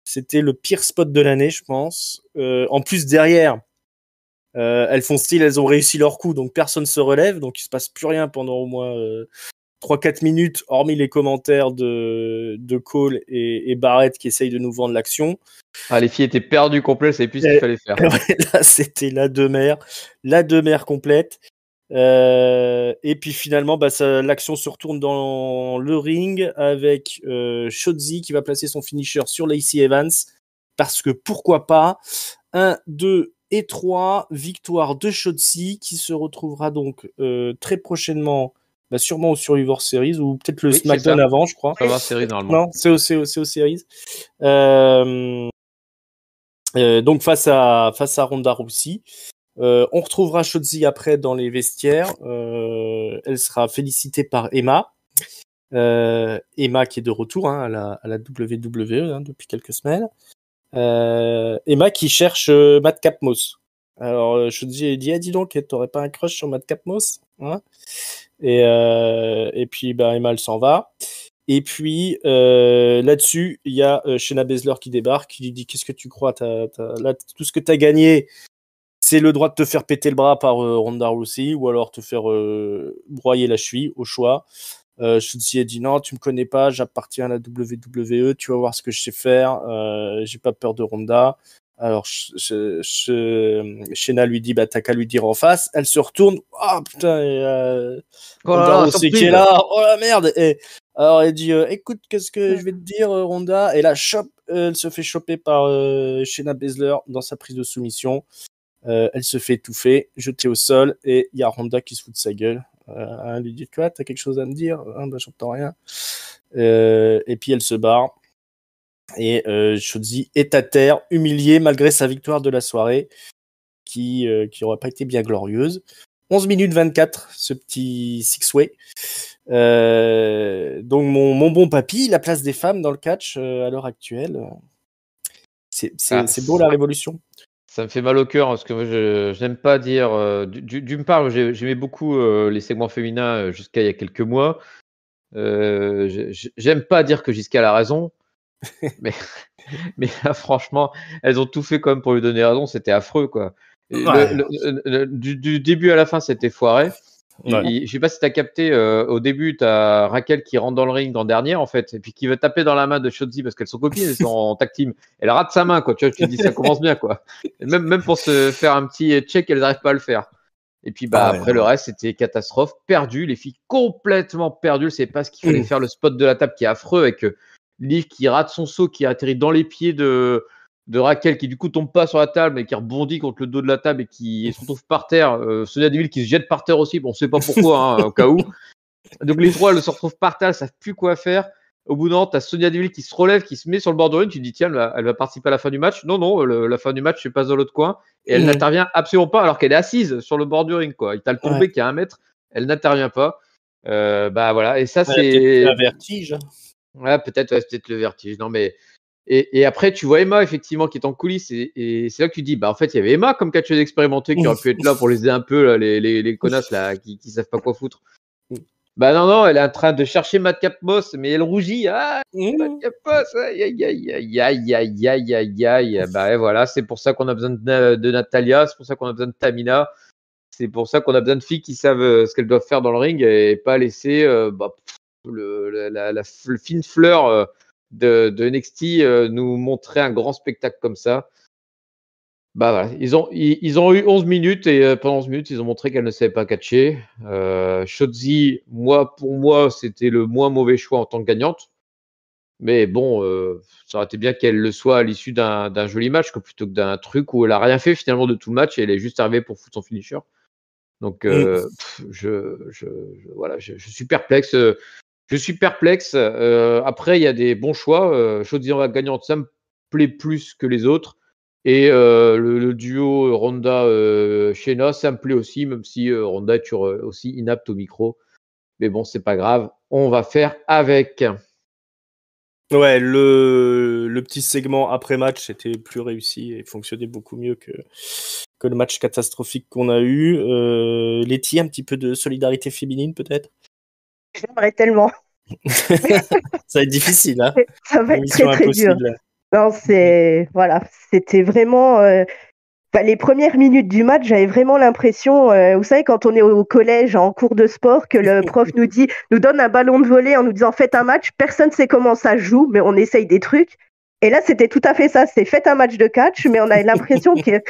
C'était le pire spot de l'année, je pense. En plus, derrière, elles font style, elles ont réussi leur coup, donc personne se relève, donc il se passe plus rien pendant au moins 3-4 minutes, hormis les commentaires de Cole et Barrett qui essayent de nous vendre l'action. Ah, les filles étaient perdues complètes, elles savaient plus ce qu'il fallait faire. Ouais, là, c'était la demeure complète. Et puis finalement, l'action se retourne dans le ring avec Shotzi qui va placer son finisher sur Lacey Evans. Parce que pourquoi pas, 1, 2 et 3, victoire de Shotzi qui se retrouvera donc très prochainement, sûrement au Survivor Series ou peut-être le SmackDown avant, je crois. Survivor Series normalement. Non, c'est au Series. Donc face à Ronda Rousey. On retrouvera Shotzi après dans les vestiaires. Elle sera félicitée par Emma. Emma qui est de retour à la WWE depuis quelques semaines. Emma qui cherche Madcap Moss. Alors Shotzi dit dis donc, t'aurais pas un crush sur Madcap Moss, hein? Et puis Emma elle s'en va. Et puis là-dessus il y a Shayna Baszler qui débarque, qui lui dit qu'est-ce que tu crois, là, tout ce que t'as gagné, c'est le droit de te faire péter le bras par Ronda Rousey ou alors te faire broyer la cheville au choix. Shotzi a dit non, tu me connais pas, j'appartiens à la WWE, tu vas voir ce que je sais faire, j'ai pas peur de Ronda. Alors Shayna lui dit t'as qu'à lui dire en face. Elle se retourne, putain, Ronda Rousey qui est là, oh la merde. Et alors elle dit écoute, qu'est-ce que je vais te dire Ronda, et là elle se fait choper par Shayna Baszler dans sa prise de soumission. Elle se fait étouffer, jetée au sol, et il y a Ronda qui se fout de sa gueule. Elle lui dit quoi, t'as quelque chose à me dire? J'entends rien. Et puis elle se barre. Et Shotzi est à terre, humiliée malgré sa victoire de la soirée, qui n'aurait pas été bien glorieuse. 11 minutes 24, ce petit six-way. Donc mon bon papy, la place des femmes dans le catch à l'heure actuelle. C'est beau la révolution. Ça me fait mal au cœur parce que moi je n'aime pas dire. D'une part, j'aimais beaucoup les segments féminins jusqu'à il y a quelques mois. J'aime pas dire que Jessica a raison, mais là, franchement, elles ont tout fait quand même pour lui donner raison. C'était affreux, quoi. Du début à la fin, c'était foiré. Ouais. Je sais pas si tu as capté, au début, tu as Raquel qui rentre dans le ring en dernière, en fait, et puis qui veut taper dans la main de Shotzi parce qu'elles sont copines, elles sont en tag team. Elle rate sa main, quoi. Tu vois, tu te dis, ça commence bien, quoi. Et même pour se faire un petit check, elles n'arrivent pas à le faire. Et puis, après, le reste, c'était catastrophe. Perdu, les filles complètement perdues. C'est pas ce qu'il fallait faire, le spot de la table qui est affreux avec Liv qui rate son saut, qui atterrit dans les pieds de Raquel, qui du coup tombe pas sur la table et qui rebondit contre le dos de la table et qui se retrouve par terre. Sonya Deville qui se jette par terre aussi, bon, on sait pas pourquoi, au cas où. Donc les trois, elles se retrouvent par terre, elles savent plus quoi faire. Au bout d'un moment, t'as Sonya Deville qui se relève, qui se met sur le bord de ring, tu te dis tiens, elle va participer à la fin du match. Non, la fin du match, c'est pas dans l'autre coin. Et elle n'intervient absolument pas alors qu'elle est assise sur le bord du ring, quoi. T'as le tombé qui est à 1 mètre, elle n'intervient pas. Voilà, et ça c'est... un vertige. Ouais, peut-être le vertige. Non, mais... Et après, tu vois Emma, effectivement, qui est en coulisses. Et c'est là que tu dis, en fait, il y avait Emma comme catcheuse expérimentée qui aurait pu être là pour les aider un peu, là, les connasses là, qui savent pas quoi foutre. Non, elle est en train de chercher Madcap Moss, mais elle rougit. Madcap Moss, aïe. Voilà, c'est pour ça qu'on a besoin de Natalia, c'est pour ça qu'on a besoin de Tamina. C'est pour ça qu'on a besoin de filles qui savent ce qu'elles doivent faire dans le ring et pas laisser la fine fleur de NXT nous montrer un grand spectacle comme ça. Voilà. Ils ont eu 11 minutes et pendant 11 minutes, ils ont montré qu'elles ne savaient pas catcher. Shotzi, pour moi, c'était le moins mauvais choix en tant que gagnante. Mais bon, ça aurait été bien qu'elle le soit à l'issue d'un joli match, plutôt que d'un truc où elle a rien fait finalement de tout le match et elle est juste arrivée pour foutre son finisher. Donc, voilà, je suis perplexe. Je suis perplexe. Après, il y a des bons choix. Shotzi en gagnante, ça me plaît plus que les autres. Et le duo Ronda-Shayna, ça me plaît aussi, même si Ronda est aussi inapte au micro. Mais bon, c'est pas grave. On va faire avec. Ouais, le petit segment après-match était plus réussi et fonctionnait beaucoup mieux que le match catastrophique qu'on a eu. Letty, un petit peu de solidarité féminine, peut-être? J'aimerais tellement. Ça va être difficile, hein. Ça va être très dur. Non, c'était vraiment. Les premières minutes du match, j'avais vraiment l'impression, vous savez, quand on est au collège en cours de sport, que le prof nous donne un ballon de volley en nous disant faites un match, personne ne sait comment ça se joue, mais on essaye des trucs. Et là, c'était tout à fait ça, c'était faites un match de catch, mais on avait l'impression que,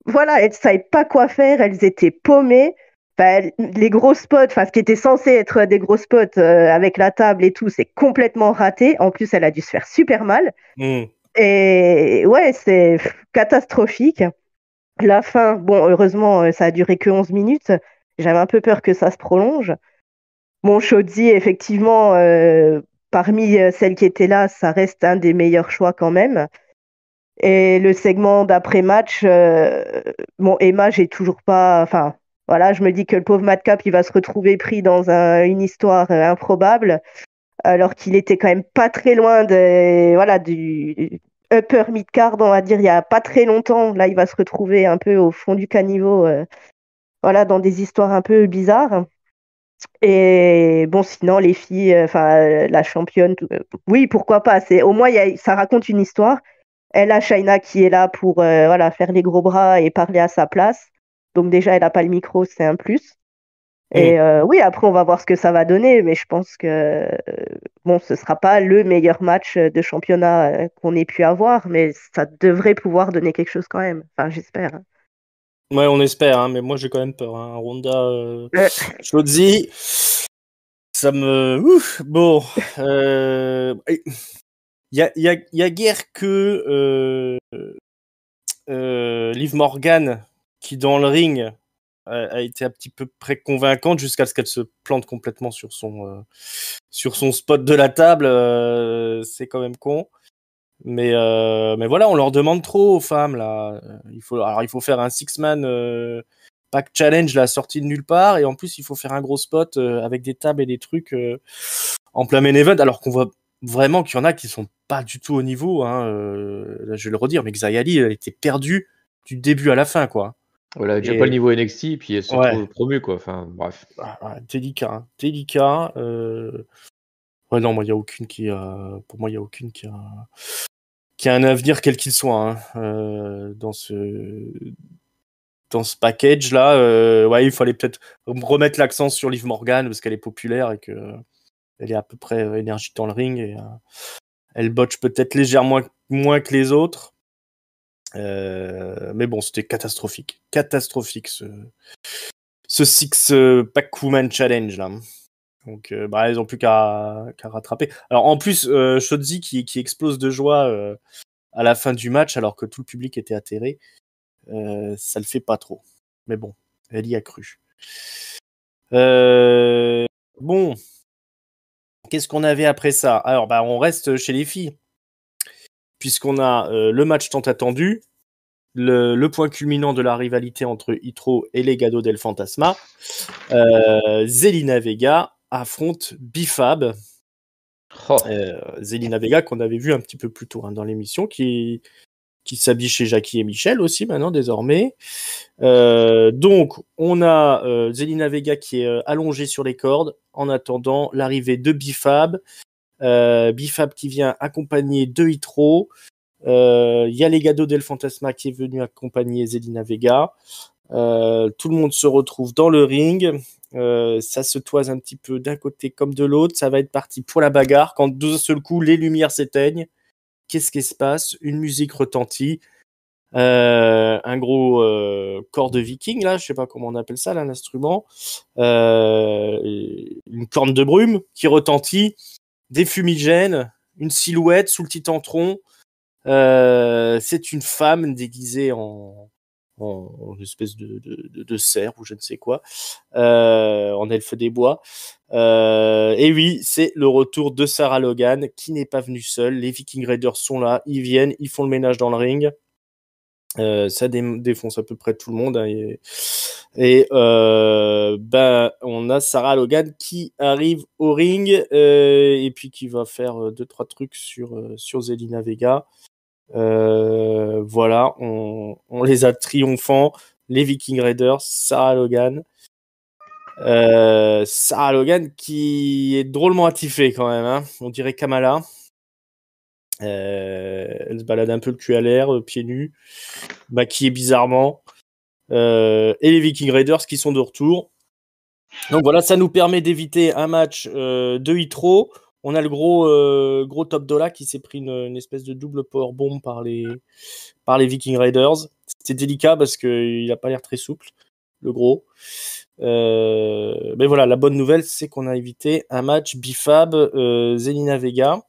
voilà, elles ne savaient pas quoi faire, elles étaient paumées. Les gros spots, ce qui était censé être des gros spots avec la table et tout, c'est complètement raté. En plus, elle a dû se faire super mal. Et ouais, c'est catastrophique. La fin, bon, heureusement, ça a duré que 11 minutes. J'avais un peu peur que ça se prolonge. Bon, Chaudzy, effectivement, parmi celles qui étaient là, ça reste un des meilleurs choix quand même. Et le segment d'après-match, bon, Emma, j'ai toujours pas. Enfin, voilà, je me dis que le pauvre Madcap, il va se retrouver pris dans une histoire improbable, alors qu'il était quand même pas très loin voilà, du upper mid-card, on va dire, il y a pas très longtemps. Là, il va se retrouver un peu au fond du caniveau, voilà, dans des histoires un peu bizarres. Et bon, sinon, les filles, la championne, oui, pourquoi pas. Au moins, ça raconte une histoire. Elle a Shaina qui est là pour voilà, faire les gros bras et parler à sa place. Donc déjà, elle n'a pas le micro, c'est un plus. Et oui, après, on va voir ce que ça va donner, mais je pense que bon, ce ne sera pas le meilleur match de championnat qu'on ait pu avoir, mais ça devrait pouvoir donner quelque chose quand même. Enfin, j'espère. Ouais, on espère, hein, mais moi j'ai quand même peur. Hein. Ronda Chaudzy, ça me. Ouf, bon. Il y a guère que Liv Morgan qui, dans le ring, a été un petit peu près convaincante jusqu'à ce qu'elle se plante complètement sur son spot de la table. C'est quand même con. Mais voilà, on leur demande trop aux femmes là. Il faut faire un six-man pack challenge là, sorti de nulle part, et en plus il faut faire un gros spot avec des tables et des trucs en plein main event, alors qu'on voit vraiment qu'il y en a qui sont pas du tout au niveau. Hein, là, je vais le redire, mais Xayali, elle était perdue du début à la fin, quoi. Voilà, déjà pas le niveau NXT, puis elle se retrouve promue, quoi. Enfin, bref. Délicat, hein. Délicat. Ouais, non, moi, il y a aucune qui a. Pour moi, il y a aucune qui a un avenir quel qu'il soit hein, dans ce package là. Ouais, il fallait peut-être remettre l'accent sur Liv Morgan parce qu'elle est populaire et que elle est à peu près énergique dans le ring et elle botche peut-être légèrement moins que les autres. Mais bon, c'était catastrophique ce six-pack woman challenge là. Donc ils ont plus qu'à rattraper. Alors en plus, Chaudzy qui explose de joie à la fin du match alors que tout le public était atterré, ça le fait pas trop. Mais bon, elle y a cru. Bon, qu'est-ce qu'on avait après ça? Alors on reste chez les filles, puisqu'on a le match tant attendu, le point culminant de la rivalité entre Hitro et Legado del Fantasma. Zelina Vega affronte Bifab. Zelina Vega qu'on avait vu un petit peu plus tôt hein, dans l'émission, qui s'habille chez Jackie et Michel aussi maintenant désormais. Donc on a Zelina Vega qui est allongée sur les cordes en attendant l'arrivée de Bifab. Bifab qui vient accompagner de Hitro. Il y a Legado del Fantasma qui est venu accompagner Zelina Vega. Tout le monde se retrouve dans le ring. Ça se toise un petit peu d'un côté comme de l'autre. Ça va être parti pour la bagarre. Quand d'un seul coup les lumières s'éteignent, qu'est-ce qui se passe? Une musique retentit. Un gros corps de viking là, je sais pas comment on appelle ça là, l'instrument. Une corne de brume qui retentit. Des fumigènes. Une silhouette sous le titantron. C'est une femme déguisée en espèce de cerf ou je ne sais quoi, en elfe des bois. Et oui, c'est le retour de Sarah Logan qui n'est pas venue seule. Les Viking Raiders sont là, ils viennent, ils font le ménage dans le ring. Ça défonce à peu près tout le monde. Hein, et on a Sarah Logan qui arrive au ring et puis qui va faire 2-3 trucs sur Zelina Vega. Voilà, on les a triomphants, les Viking Raiders, Sarah Logan. Sarah Logan qui est drôlement attifée quand même, hein. On dirait Kamala. Elle se balade un peu le cul à l'air, pieds nus, maquillée bizarrement. Et les Viking Raiders qui sont de retour. Donc voilà, ça nous permet d'éviter un match de Hitro. On a le gros Top Dollar qui s'est pris une espèce de double powerbomb par les Viking Raiders. C'était délicat parce qu'il n'a pas l'air très souple, le gros. Mais voilà, la bonne nouvelle, c'est qu'on a évité un match Bifab Zelina Vega.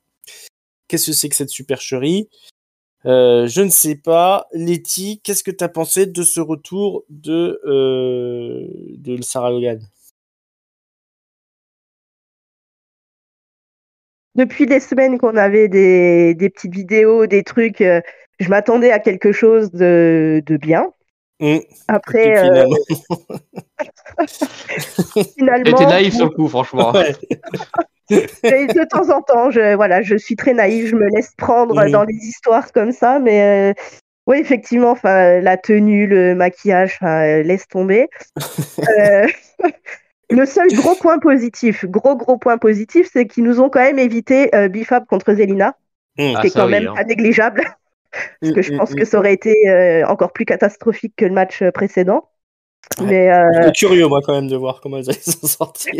Qu'est-ce que c'est que cette supercherie? Je ne sais pas. Letty, qu'est-ce que tu as pensé de ce retour de Sarah Logan? Depuis des semaines qu'on avait des petites vidéos, des trucs, je m'attendais à quelque chose de bien. Après, finalement, t'es naïf sur le coup, franchement. Ouais. Mais de temps en temps, je suis très naïve, je me laisse prendre dans les histoires comme ça, mais oui, effectivement, enfin, la tenue, le maquillage, laisse tomber. Le seul gros point positif, gros point positif, c'est qu'ils nous ont quand même évité Bifab contre Zelina, ce qui est quand même pas négligeable, parce que je pense que ça aurait été encore plus catastrophique que le match précédent. Ouais. Mais j'étais curieux, moi, quand même, de voir comment elles allaient s'en sortir.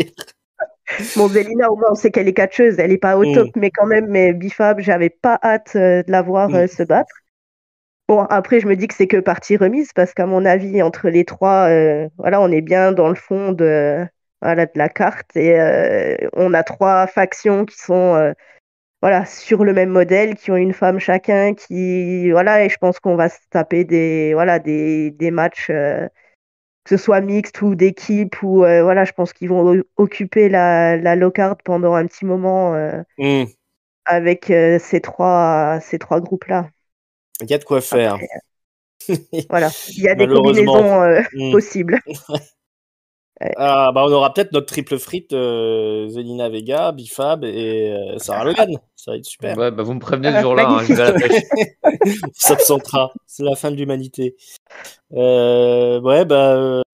bon, Zelina, au moins, on sait qu'elle est catcheuse, elle est pas au top, mais quand même, mais Bifab, j'avais pas hâte de la voir se battre. Bon, après, je me dis que c'est que partie remise, parce qu'à mon avis, entre les trois, voilà, on est bien dans le fond de la carte, et on a trois factions qui sont voilà, sur le même modèle, qui ont une femme chacun, voilà, et je pense qu'on va se taper des matchs, que ce soit mixte ou d'équipe, ou voilà, je pense qu'ils vont occuper la low card pendant un petit moment avec ces trois groupes-là. Il y a de quoi faire. Après, voilà, il y a des combinaisons possibles. On aura peut-être notre triple frite Zelina Vega, Bifab et Sarah Logan. Ça va être super. Ouais, vous me prévenez ce jour-là, je vais à la pêche. On s'absentera. C'est la fin de l'humanité.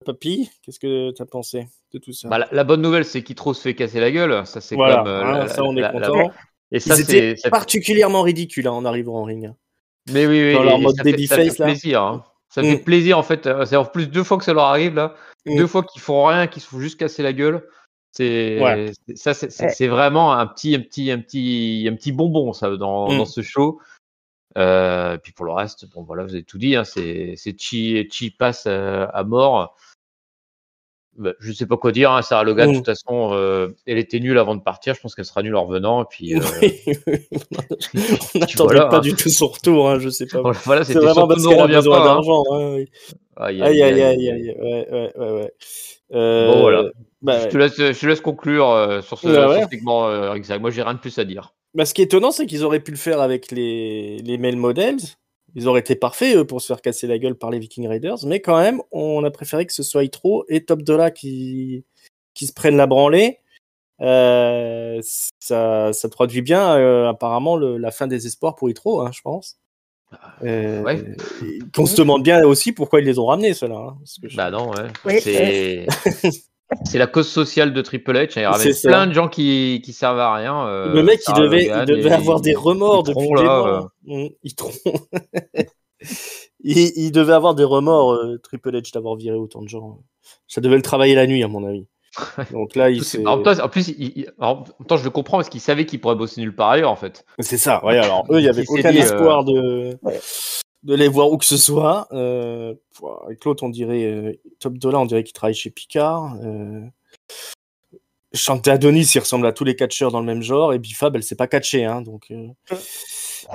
Papy, qu'est-ce que tu as pensé de tout ça? La bonne nouvelle, c'est qu'Hitro se fait casser la gueule. Ça, c'est voilà, quand même. ça, on est content. Et ça, c'était particulièrement ridicule en arrivant en ring. Mais oui, dans leur mode ça babyface, fait plaisir. Hein. Ça fait plaisir, en fait. C'est en plus 2 fois que ça leur arrive, là. 2 fois qu'ils font rien, qu'ils se font juste casser la gueule. C'est vraiment un petit bonbon, ça, dans ce show. Puis pour le reste, bon, voilà, vous avez tout dit. Hein, c'est Chi passe à mort. Bah, je sais pas quoi dire. Hein, Sarah Logan, de toute façon, elle était nulle avant de partir. Je pense qu'elle sera nulle en revenant. Et puis, on n'attendait pas du tout son retour. Hein, je sais pas. Voilà, c'est vraiment parce qu'elle a besoin d'argent. Hein, oui. Aïe. Ouais. Bon, voilà. Je te laisse conclure sur ce segment. Moi, j'ai rien de plus à dire. Ce qui est étonnant, c'est qu'ils auraient pu le faire avec les male models. Ils auraient été parfaits eux, pour se faire casser la gueule par les Viking Raiders, mais quand même, on a préféré que ce soit Hitro et Top Dollar qui se prennent la branlée. Ça produit bien apparemment la fin des espoirs pour Hitro, hein, je pense. Qu'on se demande bien aussi pourquoi ils les ont ramenés, ceux-là. Hein, non, ouais. C'est la cause sociale de Triple H. Il y avait plein de gens qui servent à rien. Le mec, il devait avoir des remords depuis des mois. Il devait avoir des remords, Triple H, d'avoir viré autant de gens. Ça devait le travailler la nuit, à mon avis. Donc là, en plus, je le comprends parce qu'il savait qu'il pourrait bosser nulle part ailleurs, en fait. C'est ça, ouais. Alors, eux, il n'y avait aucun espoir de les voir où que ce soit. Avec l'autre, on dirait Top Dollar, on dirait qu'il travaille chez Picard. Shantae Adonis, il ressemble à tous les catcheurs dans le même genre. Et Bifab, elle s'est pas catchée. Hein, donc,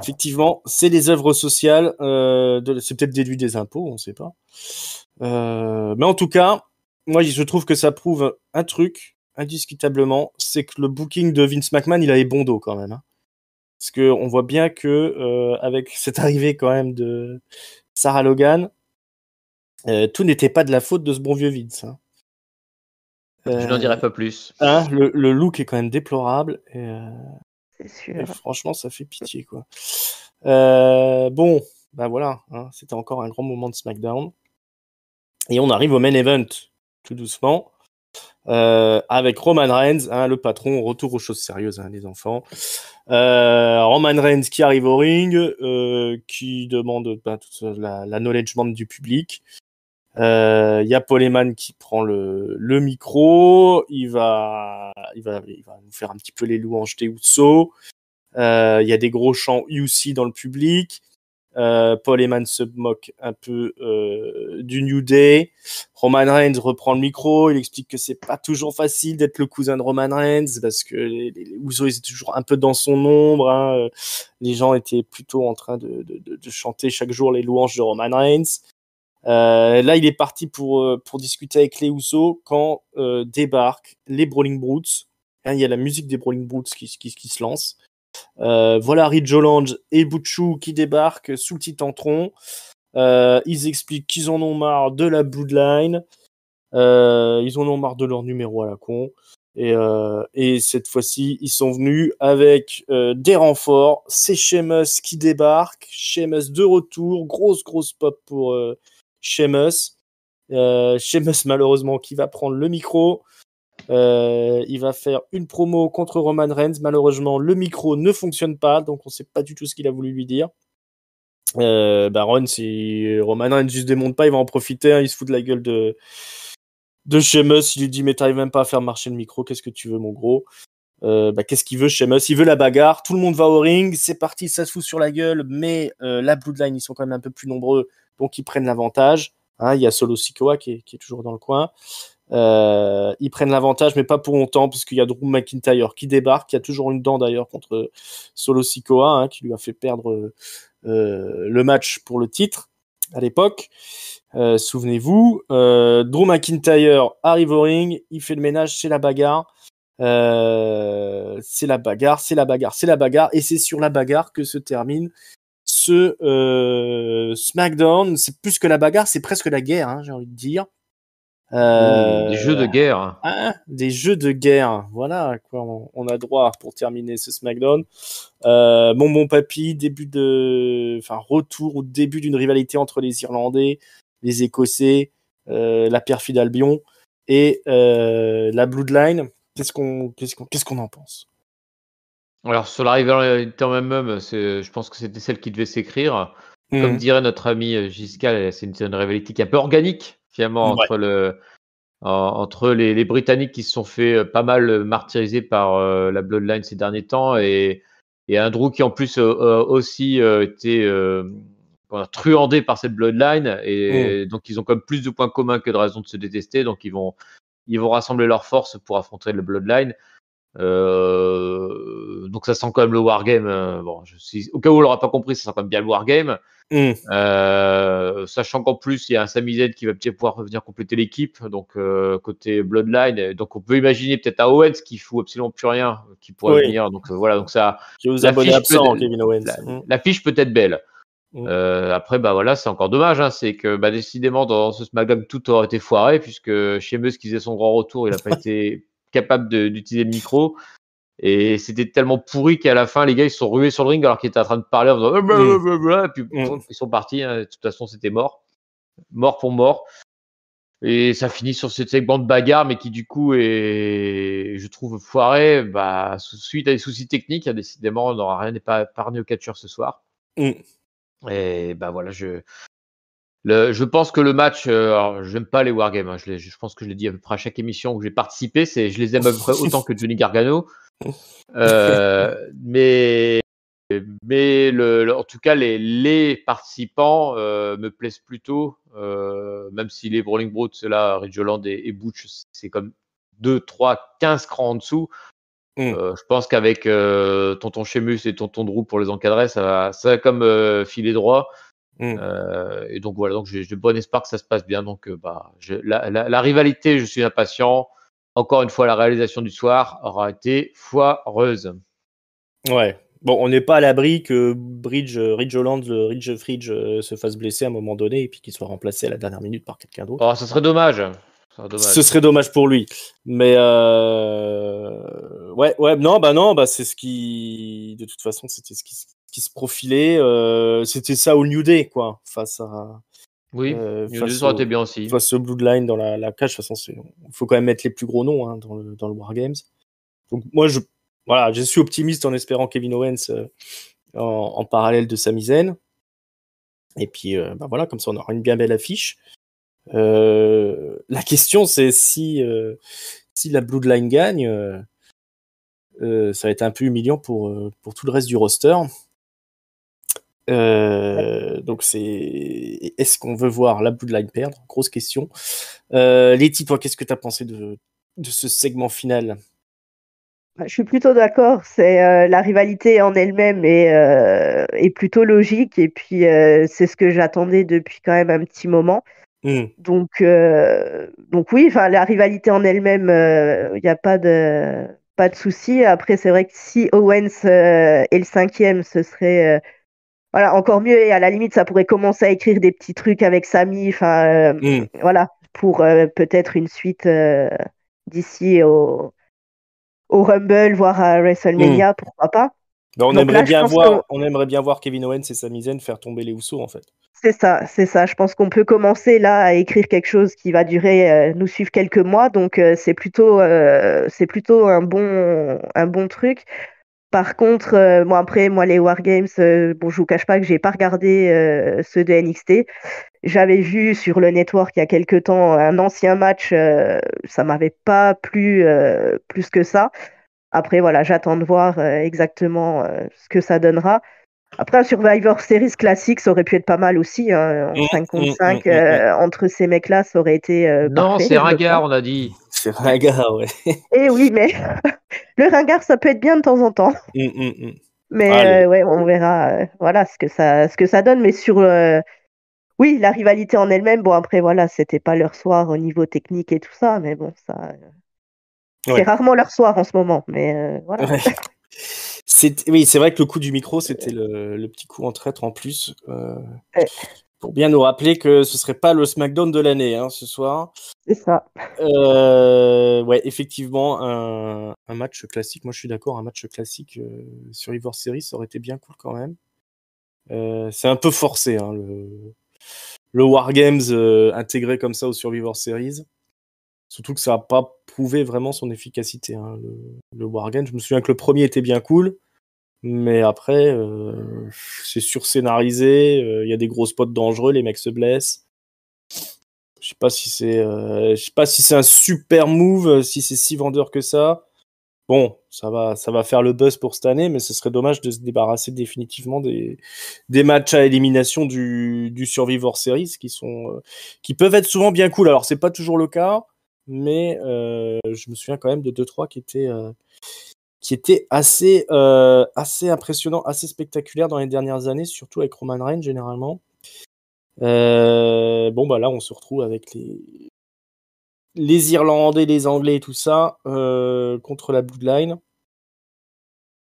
effectivement, c'est des œuvres sociales. C'est peut-être déduit des impôts, on ne sait pas. Mais en tout cas, moi, je trouve que ça prouve un truc, indiscutablement, c'est que le booking de Vince McMahon, il avait bon dos quand même. Hein. Parce qu'on voit bien que avec cette arrivée quand même de Sarah Logan, tout n'était pas de la faute de ce bon vieux Vince. Hein. Je n'en dirai pas plus. Hein, le look est quand même déplorable. C'est sûr. Et franchement, ça fait pitié, quoi. Voilà. Hein, c'était encore un grand moment de SmackDown. Et on arrive au main event, tout doucement. avec Roman Reigns, hein, le patron, retour aux choses sérieuses, hein, les enfants. Roman Reigns qui arrive au ring, qui demande toute l'acknowledgement du public. Il y a Paul Heyman qui prend le micro, il va nous faire un petit peu les louanges des Usos. Il y a des gros chants UC dans le public. Paul Heyman se moque un peu du New Day. Roman Reigns reprend le micro, il explique que c'est pas toujours facile d'être le cousin de Roman Reigns parce que les Usos étaient toujours un peu dans son ombre. Hein. Les gens étaient plutôt en train de chanter chaque jour les louanges de Roman Reigns. Là, il est parti pour discuter avec les Usos quand débarquent les Brawling Brutes. Hein, il y a la musique des Brawling Brutes qui se lance. Voilà Ridge Holland et Butchu qui débarquent sous le Titantron. Ils expliquent qu'ils en ont marre de la Bloodline. Ils en ont marre de leur numéro à la con. Et cette fois-ci, ils sont venus avec des renforts. C'est Sheamus qui débarque. Sheamus de retour. Grosse pop pour Sheamus. Sheamus malheureusement qui va prendre le micro. Il va faire une promo contre Roman Reigns. Malheureusement, le micro ne fonctionne pas, donc on sait pas du tout ce qu'il a voulu lui dire. Si Roman Reigns ne se démonte pas, il va en profiter. Hein, il se fout de la gueule de Sheamus. Il lui dit mais t'arrives même pas à faire marcher le micro. Qu'est-ce que tu veux, mon gros? Qu'est-ce qu'il veut, Sheamus? Il veut la bagarre. Tout le monde va au ring. C'est parti, ça se fout sur la gueule. Mais la Bloodline, ils sont quand même un peu plus nombreux, donc ils prennent l'avantage. Hein, il y a Solo Sikoa qui est toujours dans le coin. Ils prennent l'avantage, mais pas pour longtemps, parce qu'il y a Drew McIntyre qui débarque, qui a toujours une dent d'ailleurs contre Solo Sikoa, hein, qui lui a fait perdre le match pour le titre à l'époque. Souvenez-vous, Drew McIntyre arrive au ring, il fait le ménage, c'est la bagarre. C'est la bagarre, et c'est sur la bagarre que se termine ce SmackDown. C'est plus que la bagarre, c'est presque la guerre, hein, j'ai envie de dire. Des jeux de guerre. Hein, des jeux de guerre. Voilà à quoi on a droit pour terminer ce SmackDown. Bon papy, retour ou début d'une rivalité entre les Irlandais, les Écossais, la perfide Albion et la Bloodline. Qu'est-ce qu'on en pense? Alors sur la rivalité en même, je pense que c'était celle qui devait s'écrire. Comme dirait notre ami Giscal, c'est une rivalité qui est un peu organique finalement entre les Britanniques qui se sont fait pas mal martyriser par la Bloodline ces derniers temps et Andrew qui en plus aussi été truandé par cette Bloodline et donc ils ont comme plus de points communs que de raisons de se détester, donc ils vont rassembler leurs forces pour affronter le Bloodline. Donc ça sent quand même le wargame. Au cas où on l'aura pas compris, ça sent quand même bien le wargame. Sachant qu'en plus il y a un Sami Zayn qui va peut-être pouvoir revenir compléter l'équipe, donc côté Bloodline, donc on peut imaginer peut-être un Owens qui fout absolument plus rien, qui pourrait venir, donc voilà, donc ça la fiche peut être belle. Après voilà, c'est encore dommage, hein, c'est que décidément dans ce SmackDown tout aurait été foiré puisque Sheamus qui faisait son grand retour, il a pas été capable d'utiliser le micro. Et c'était tellement pourri qu'à la fin, les gars, ils se sont rués sur le ring alors qu'ils étaient en train de parler en faisant blablabla, et puis ils sont partis. Hein, de toute façon, c'était mort pour mort. Et ça finit sur cette segment de bagarre, mais qui du coup est, je trouve, foiré. Suite à des soucis techniques, décidément, on n'aura rien épargné aux catcheurs ce soir. Et voilà, je pense que le match, alors j'aime pas les wargames, hein, je pense que je l'ai dit à peu près à chaque émission où j'ai participé, je les aime à peu près autant que Johnny Gargano. Mais en tout cas les participants me plaisent plutôt, même si les Brawling Brutes, ceux-là, Ridge Holland et Butch, c'est comme 2, 3, 15 crans en dessous. Je pense qu'avec tonton Sheamus et tonton Drew pour les encadrer, ça va comme filer droit. Et donc voilà, donc j'ai de bon espoir que ça se passe bien. Donc la rivalité, je suis impatient. Encore une fois, la réalisation du soir aura été foireuse. Ouais. Bon, on n'est pas à l'abri que Ridge Holland, Ridge Fridge se fasse blesser à un moment donné et puis qu'il soit remplacé à la dernière minute par quelqu'un d'autre. Oh, ça serait dommage. Ce serait dommage pour lui. Mais c'est ce qui, de toute façon, c'était ce qui se profilait. C'était ça au New Day, quoi, face à Oui, ça aurait été bien aussi. Face au Bloodline dans la cage. De toute façon, il faut quand même mettre les plus gros noms dans le Wargames. Donc moi, je suis optimiste en espérant Kevin Owens en parallèle de Sami Zayn. Et puis, voilà, comme ça, on aura une bien belle affiche. La question, c'est si la Bloodline gagne, ça va être un peu humiliant pour tout le reste du roster. Donc est-ce qu'on veut voir la Bloodline perdre? Grosse question. Letty, toi, qu'est-ce que tu as pensé de ce segment final? Je suis plutôt d'accord. C'est la rivalité en elle-même est plutôt logique et puis c'est ce que j'attendais depuis quand même un petit moment. Donc oui, enfin la rivalité en elle-même, il n'y a pas de souci. Après, c'est vrai que si Owens est le 5e, ce serait voilà, encore mieux. Et à la limite, ça pourrait commencer à écrire des petits trucs avec Sami. Enfin, voilà, pour peut-être une suite d'ici au Rumble, voire à WrestleMania, pourquoi pas. On aimerait bien voir Kevin Owens et Sami Zayn faire tomber les Usos, en fait. C'est ça. Je pense qu'on peut commencer là à écrire quelque chose qui va durer, nous suivre quelques mois. Donc c'est plutôt un bon truc. Par contre, après, moi, les Wargames, je vous cache pas que j'ai pas regardé ceux de NXT. J'avais vu sur le network il y a quelques temps un ancien match, ça m'avait pas plu plus que ça. Après, voilà, j'attends de voir exactement ce que ça donnera. Après, un Survivor Series classique, ça aurait pu être pas mal aussi. En 5 contre 5, entre ces mecs-là, ça aurait été non, parfait. c'est ringard, on a dit. C'est ringard, ouais. Eh oui, mais le ringard, ça peut être bien de temps en temps. Mais ouais, on verra voilà, ce que ça donne. Mais sur oui, la rivalité en elle-même, bon, après, voilà, c'était pas leur soir au niveau technique et tout ça. Mais bon, ça, c'est rarement leur soir en ce moment. Mais voilà. Ouais. Oui, c'est vrai que le coup du micro, c'était le petit coup en traître en plus. Pour bien nous rappeler que ce serait pas le SmackDown de l'année ce soir. C'est ça. Ouais, effectivement, un match classique. Moi, je suis d'accord, un match classique sur Survivor Series, ça aurait été bien cool quand même. C'est un peu forcé, le Wargames intégré comme ça au Survivor Series. Surtout que ça n'a pas prouvé vraiment son efficacité, le Wargame. Je me souviens que le premier était bien cool, mais après, c'est surscénarisé, il y a des gros spots dangereux, les mecs se blessent. Je sais pas si c'est un super move, si c'est si vendeur que ça. Bon, ça va faire le buzz pour cette année, mais ce serait dommage de se débarrasser définitivement des matchs à élimination du Survivor Series qui peuvent être souvent bien cool. Alors, c'est pas toujours le cas, mais je me souviens quand même de 2-3 qui étaient assez impressionnants, assez spectaculaires dans les dernières années, surtout avec Roman Reigns généralement. Là, on se retrouve avec les Irlandais, les Anglais et tout ça contre la Bloodline.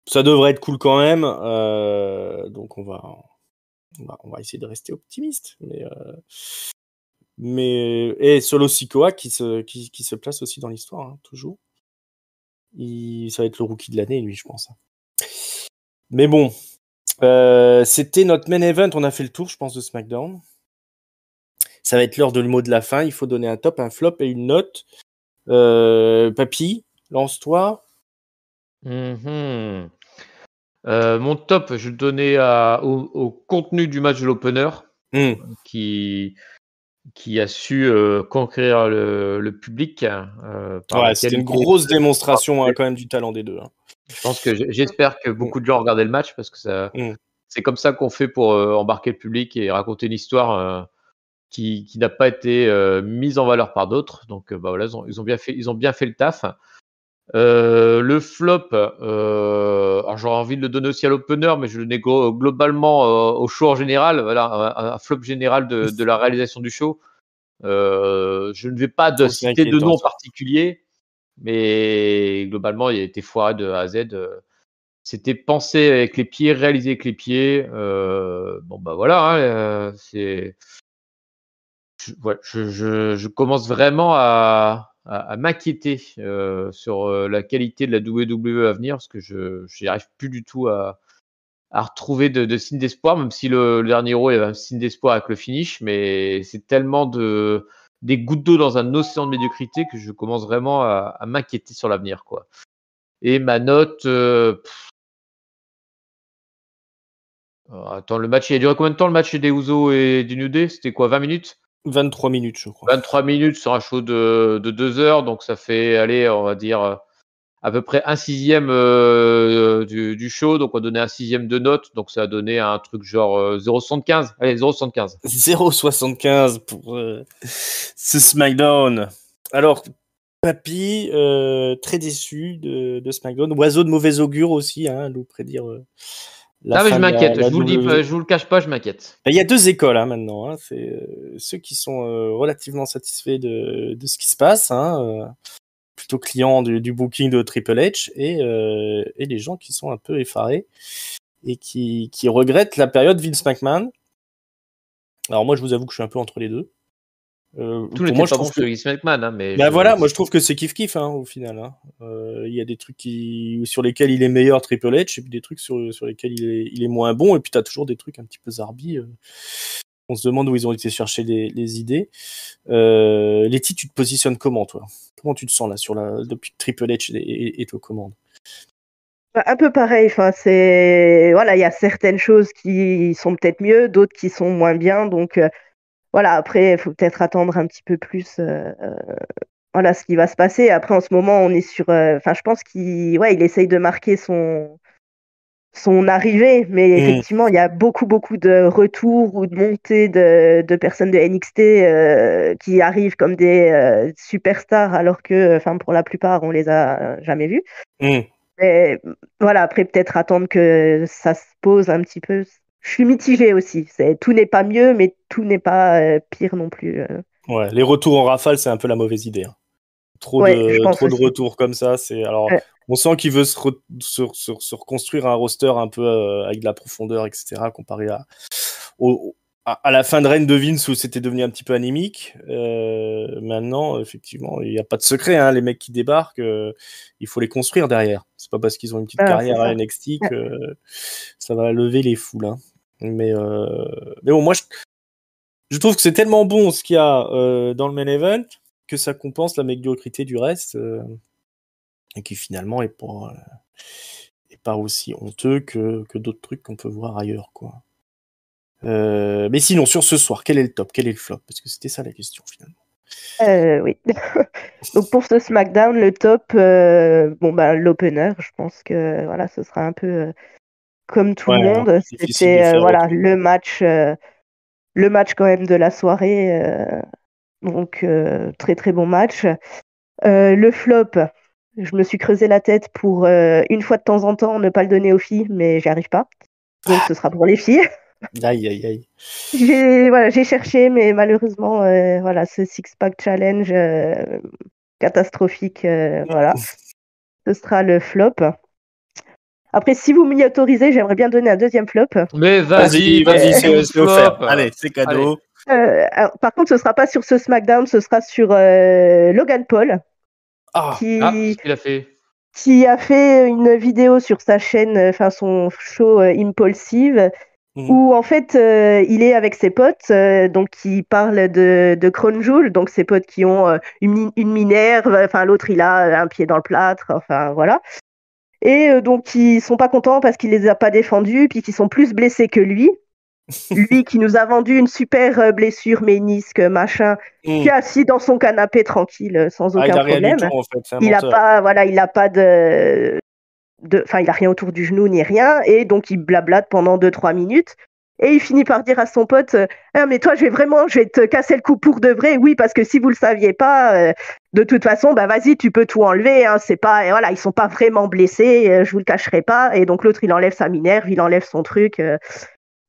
Ça devrait être cool quand même, donc on va essayer de rester optimiste, et Solo Sikoa qui se place aussi dans l'histoire, toujours. Ça va être le rookie de l'année, lui, je pense. Mais bon, c'était notre main event, on a fait le tour, je pense, de SmackDown. Ça va être l'heure de le mot de la fin, il faut donner un top, un flop et une note. Papy, lance-toi. Mon top, je vais le donner au contenu du match de l'opener, qui a su conquérir le public. C'était une grosse démonstration quand même du talent des deux. Je pense que j'espère que beaucoup de gens regardaient le match parce que c'est comme ça qu'on fait pour embarquer le public et raconter une histoire qui n'a pas été mise en valeur par d'autres. Donc voilà, ils ont bien fait le taf. Le flop, alors j'aurais envie de le donner aussi à l'opener, mais je le donne globalement au show en général. Voilà, un flop général de la réalisation du show. Je ne vais pas citer de nom particulier, mais globalement, il a été foiré de A à Z. C'était pensé avec les pieds, réalisé avec les pieds. Voilà, je commence vraiment à m'inquiéter sur la qualité de la WWE à venir parce que je n'y arrive plus du tout à retrouver de signes d'espoir, même si le dernier Raw, il y avait un signe d'espoir avec le finish, mais c'est tellement des gouttes d'eau dans un océan de médiocrité que je commence vraiment à m'inquiéter sur l'avenir, quoi. Et ma note, attends, le match, il a duré combien de temps, le match des Usos et du New Day? C'était quoi, 20 minutes? 23 minutes, je crois. 23 minutes sur un show de 2 heures, donc ça fait, allez, on va dire à peu près 1/6 du show, donc on donnait 1/6 de note, donc ça a donné un truc genre 0,75. Allez, 0,75. 0,75 pour ce SmackDown. Alors, Papy, très déçu de SmackDown. Oiseau de mauvais augure aussi, hein, nous prédire la Non, mais fin je de m'inquiète, la je vous le dis, WWE. je vous le cache pas, je m'inquiète. Il y a 2 écoles maintenant. Hein. C'est ceux qui sont relativement satisfaits de ce qui se passe, hein, plutôt clients du booking de Triple H, et les gens qui sont un peu effarés et qui regrettent la période Vince McMahon. Alors moi, je vous avoue que je suis un peu entre les deux. Tout Pour n'était moi, je pas bon trouve sur que Vince McMahon, hein, mais voilà, moi je trouve que c'est kiff hein, au final. Hein. Il y a des trucs sur lesquels il est meilleur Triple H, et puis des trucs sur lesquels il est moins bon, et puis t'as toujours des trucs un petit peu zarbi. On se demande où ils ont été chercher les idées. Letty, tu te positionnes comment, toi? Comment tu te sens là depuis que Triple H est aux commandes? Un peu pareil. Enfin, voilà, il y a certaines choses qui sont peut-être mieux, d'autres qui sont moins bien. Donc voilà, après, il faut peut-être attendre un petit peu plus. Voilà ce qui va se passer. Après, en ce moment, on est sur. Enfin, je pense il essaye de marquer son arrivée, mais effectivement, il y a beaucoup de retours ou de montées de personnes de NXT qui arrivent comme des superstars, alors que, enfin, pour la plupart, on les a jamais vus. Mais voilà, après, peut-être attendre que ça se pose un petit peu. Je suis mitigée aussi. Tout n'est pas mieux, mais tout n'est pas pire non plus. Ouais, les retours en rafale, c'est un peu la mauvaise idée. Hein. Trop je pense de aussi. retours comme ça, alors on sent qu'il veut se reconstruire un roster un peu avec de la profondeur, etc. comparé à la fin de règne de Vince où c'était devenu un petit peu anémique. Maintenant, effectivement, il n'y a pas de secret. Hein, les mecs qui débarquent, il faut les construire derrière. C'est pas parce qu'ils ont une petite carrière à NXT que ça va lever les foules. Hein. Mais bon, moi, je trouve que c'est tellement bon ce qu'il y a dans le main event que ça compense la médiocrité du reste et qui finalement est pas aussi honteux que d'autres trucs qu'on peut voir ailleurs, quoi. Mais sinon, sur ce soir, quel est le top, quel est le flop? Parce que c'était ça la question finalement. Oui. Donc pour ce SmackDown, le top, l'opener, je pense que voilà, ce sera un peu comme tout le monde. C'était voilà le match quand même de la soirée. Donc très très bon match. Le flop, je me suis creusé la tête pour une fois de temps en temps ne pas le donner aux filles, mais j'y arrive pas. Donc ce sera pour les filles. Aïe, aïe, aïe. J'ai cherché, mais malheureusement, ce six-pack challenge catastrophique, voilà, ce sera le flop. Après, si vous m'y autorisez, j'aimerais bien donner un deuxième flop. Mais vas-y, c'est offert. Allez, c'est cadeau. Par contre, ce sera pas sur ce SmackDown, ce sera sur Logan Paul, qu'est-ce qu'il a fait? Qui a fait une vidéo sur sa chaîne, enfin son show Impulsive, où en fait il est avec ses potes, donc qui parlent de Crown Jewel, donc ses potes qui ont une Minerve, enfin l'autre il a un pied dans le plâtre, enfin voilà. Et donc ils sont pas contents parce qu'il les a pas défendus, puis qu'ils sont plus blessés que lui. Lui qui nous a vendu une super blessure, ménisque, machin, qui est assis dans son canapé tranquille, sans aucun problème. Tout, en fait, il a pas enfin, il a rien autour du genou ni rien, et donc il blablate pendant 2-3 minutes. Et il finit par dire à son pote mais toi, je vais te casser le cou pour de vrai. Oui, parce que si vous le saviez pas, de toute façon, bah vas-y, tu peux tout enlever. Hein, c'est pas, voilà, ils sont pas vraiment blessés. Je vous le cacherai pas. Et donc l'autre, il enlève sa Minerve, il enlève son truc.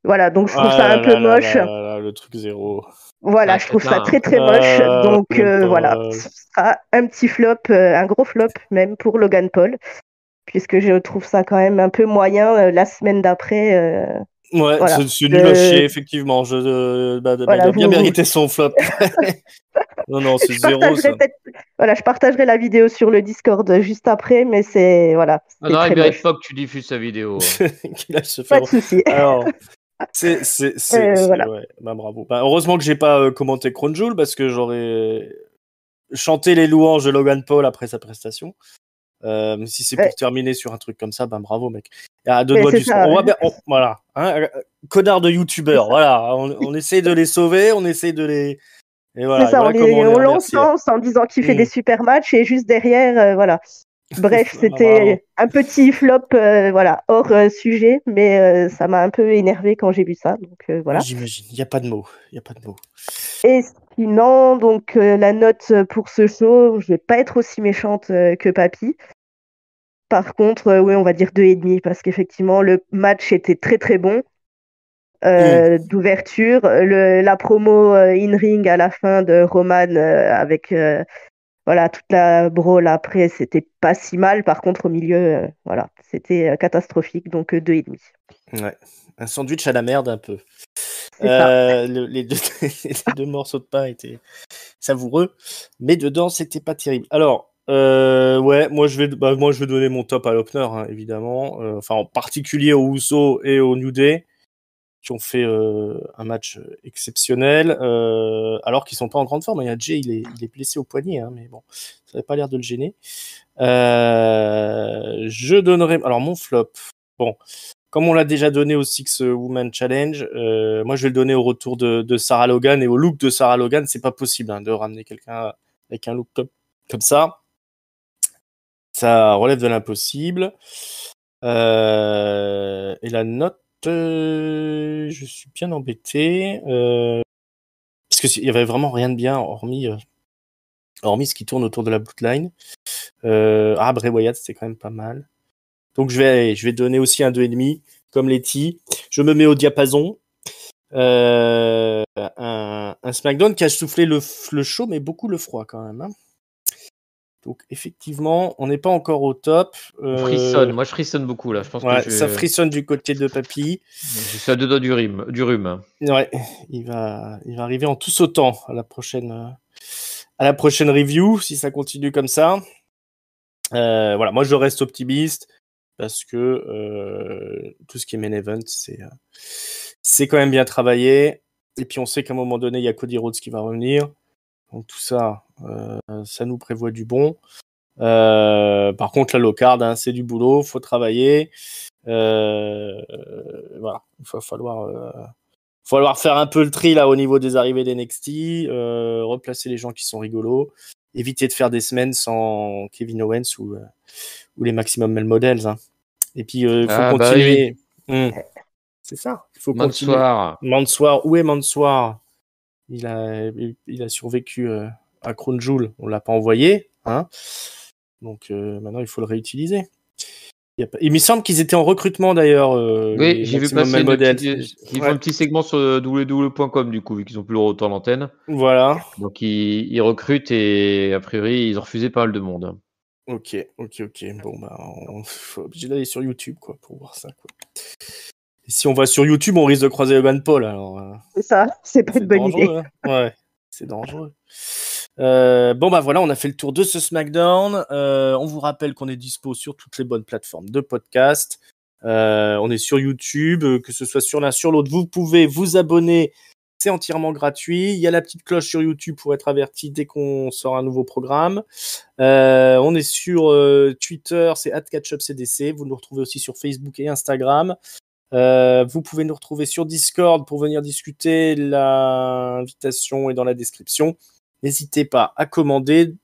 Voilà, donc je trouve ça un peu moche. Le truc zéro. Voilà, je trouve ça très très moche. Donc voilà, ce sera un petit flop, un gros flop même pour Logan Paul, puisque je trouve ça quand même un peu moyen la semaine d'après. Ouais, voilà. C'est nul à chier, effectivement. Il a bien mérité son flop. Non, c'est zéro. Voilà, je partagerai la vidéo sur le Discord juste après, mais c'est voilà. Ah non, il mérite pas que tu diffuses sa vidéo. Pas de souci. Alors, c'est voilà. ouais, bah, bravo. Bah, heureusement que j'ai pas commenté Crown Jewel parce que j'aurais chanté les louanges de Logan Paul après sa prestation. Si c'est pour terminer sur un truc comme ça, ben bravo mec. À deux doigts du voilà, hein, connard de youtubeurs, voilà, on essaie de les sauver, on essaie de les. Et voilà, c'est ça, voilà on l'encense en disant qu'il fait des super matchs et juste derrière, voilà. Bref, c'était un petit flop, voilà, hors sujet, mais ça m'a un peu énervé quand j'ai vu ça, donc voilà. J'imagine, il y a pas de mots, Et sinon, donc la note pour ce show, je vais pas être aussi méchante que Papy. Par contre, oui, on va dire 2,5 parce qu'effectivement, le match était très très bon. D'ouverture, la promo in-ring à la fin de Roman avec voilà, toute la brawl après, c'était pas si mal. Par contre, au milieu, voilà, c'était catastrophique, donc 2,5. Ouais, un sandwich à la merde un peu. Les deux morceaux de pain étaient savoureux, mais dedans, c'était pas terrible. Alors, ouais, moi je vais donner mon top à l'opener, hein, évidemment. Enfin, en particulier aux Usos et au New Day, qui ont fait un match exceptionnel, alors qu'ils sont pas en grande forme. Il y a Jay, il est blessé au poignet, hein, mais bon, ça n'avait pas l'air de le gêner. Je donnerai, alors mon flop, bon, comme on l'a déjà donné au Six Woman Challenge, moi je vais le donner au retour de Sarah Logan et au look de Sarah Logan. C'est pas possible hein, de ramener quelqu'un avec un look comme ça. Ça relève de l'impossible. Et la note, je suis bien embêté parce que il y avait vraiment rien de bien hormis ce qui tourne autour de la Bloodline. Bray Wyatt, c'était quand même pas mal. Donc je vais donner aussi un 2,5 comme Letty. Je me mets au diapason. Un SmackDown qui a soufflé le chaud, mais beaucoup le froid quand même. Hein. Donc effectivement, on n'est pas encore au top. Frissonne. Moi je frissonne beaucoup là. Je pense que ça frissonne du côté de Papy. Je suis à deux doigts du rhume. Ouais, il va arriver en tout sautant à la prochaine review si ça continue comme ça. Voilà, moi je reste optimiste parce que tout ce qui est main event, c'est quand même bien travaillé. Et puis on sait qu'à un moment donné, il y a Cody Rhodes qui va revenir. Donc tout ça, ça nous prévoit du bon. Par contre, la low card, hein, c'est du boulot, faut travailler. Voilà, il va falloir faire un peu le tri là au niveau des arrivées d'NXT, replacer les gens qui sont rigolos, éviter de faire des semaines sans Kevin Owens ou les Maximum Male Models. Hein. Et puis il faut continuer. Bah oui. C'est ça. Il faut continuer. Mansoir. Où est Mansoir ? Il a survécu à Crown Jewel. On l'a pas envoyé, hein. Donc maintenant il faut le réutiliser. Il me semble qu'ils étaient en recrutement d'ailleurs. Oui, j'ai vu passer ils font un petit segment sur www.com du coup, vu qu'ils ont plus le retour à l'antenne. Voilà. Donc ils recrutent et a priori ils ont refusé pas mal de monde. Ok. Bon bah, on faut obligé d'aller sur YouTube quoi pour voir ça quoi. Et si on va sur YouTube, on risque de croiser Logan Paul alors. C'est ça, c'est pas une bonne idée. Hein. Ouais, c'est dangereux. Bon bah voilà, on a fait le tour de ce SmackDown. On vous rappelle qu'on est dispo sur toutes les bonnes plateformes de podcast. On est sur YouTube, que ce soit sur l'un sur l'autre. Vous pouvez vous abonner, c'est entièrement gratuit. Il y a la petite cloche sur YouTube pour être averti dès qu'on sort un nouveau programme. On est sur Twitter, c'est @catchupcdc. Vous nous retrouvez aussi sur Facebook et Instagram. Vous pouvez nous retrouver sur Discord pour venir discuter. L'invitation est dans la description. N'hésitez pas à commenter,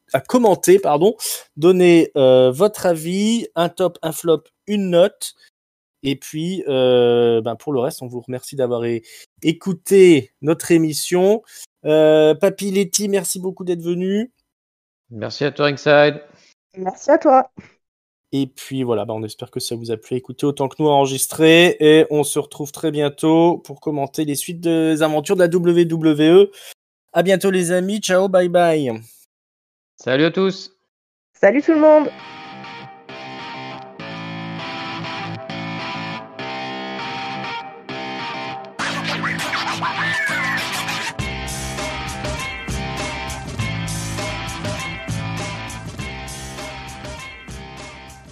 donner votre avis, un top, un flop, une note. Et puis, pour le reste, on vous remercie d'avoir écouté notre émission. Papy, Letty, merci beaucoup d'être venu. Merci à toi, Ringside. Merci à toi. Et puis voilà, on espère que ça vous a plu à écouter autant que nous à enregistrer. Et on se retrouve très bientôt pour commenter les suites des aventures de la WWE. À bientôt les amis, ciao, bye bye. Salut à tous. Salut tout le monde.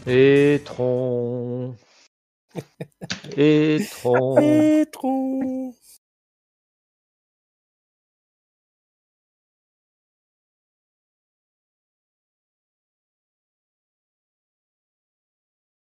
Et Tron. Et Tron. Et Tron.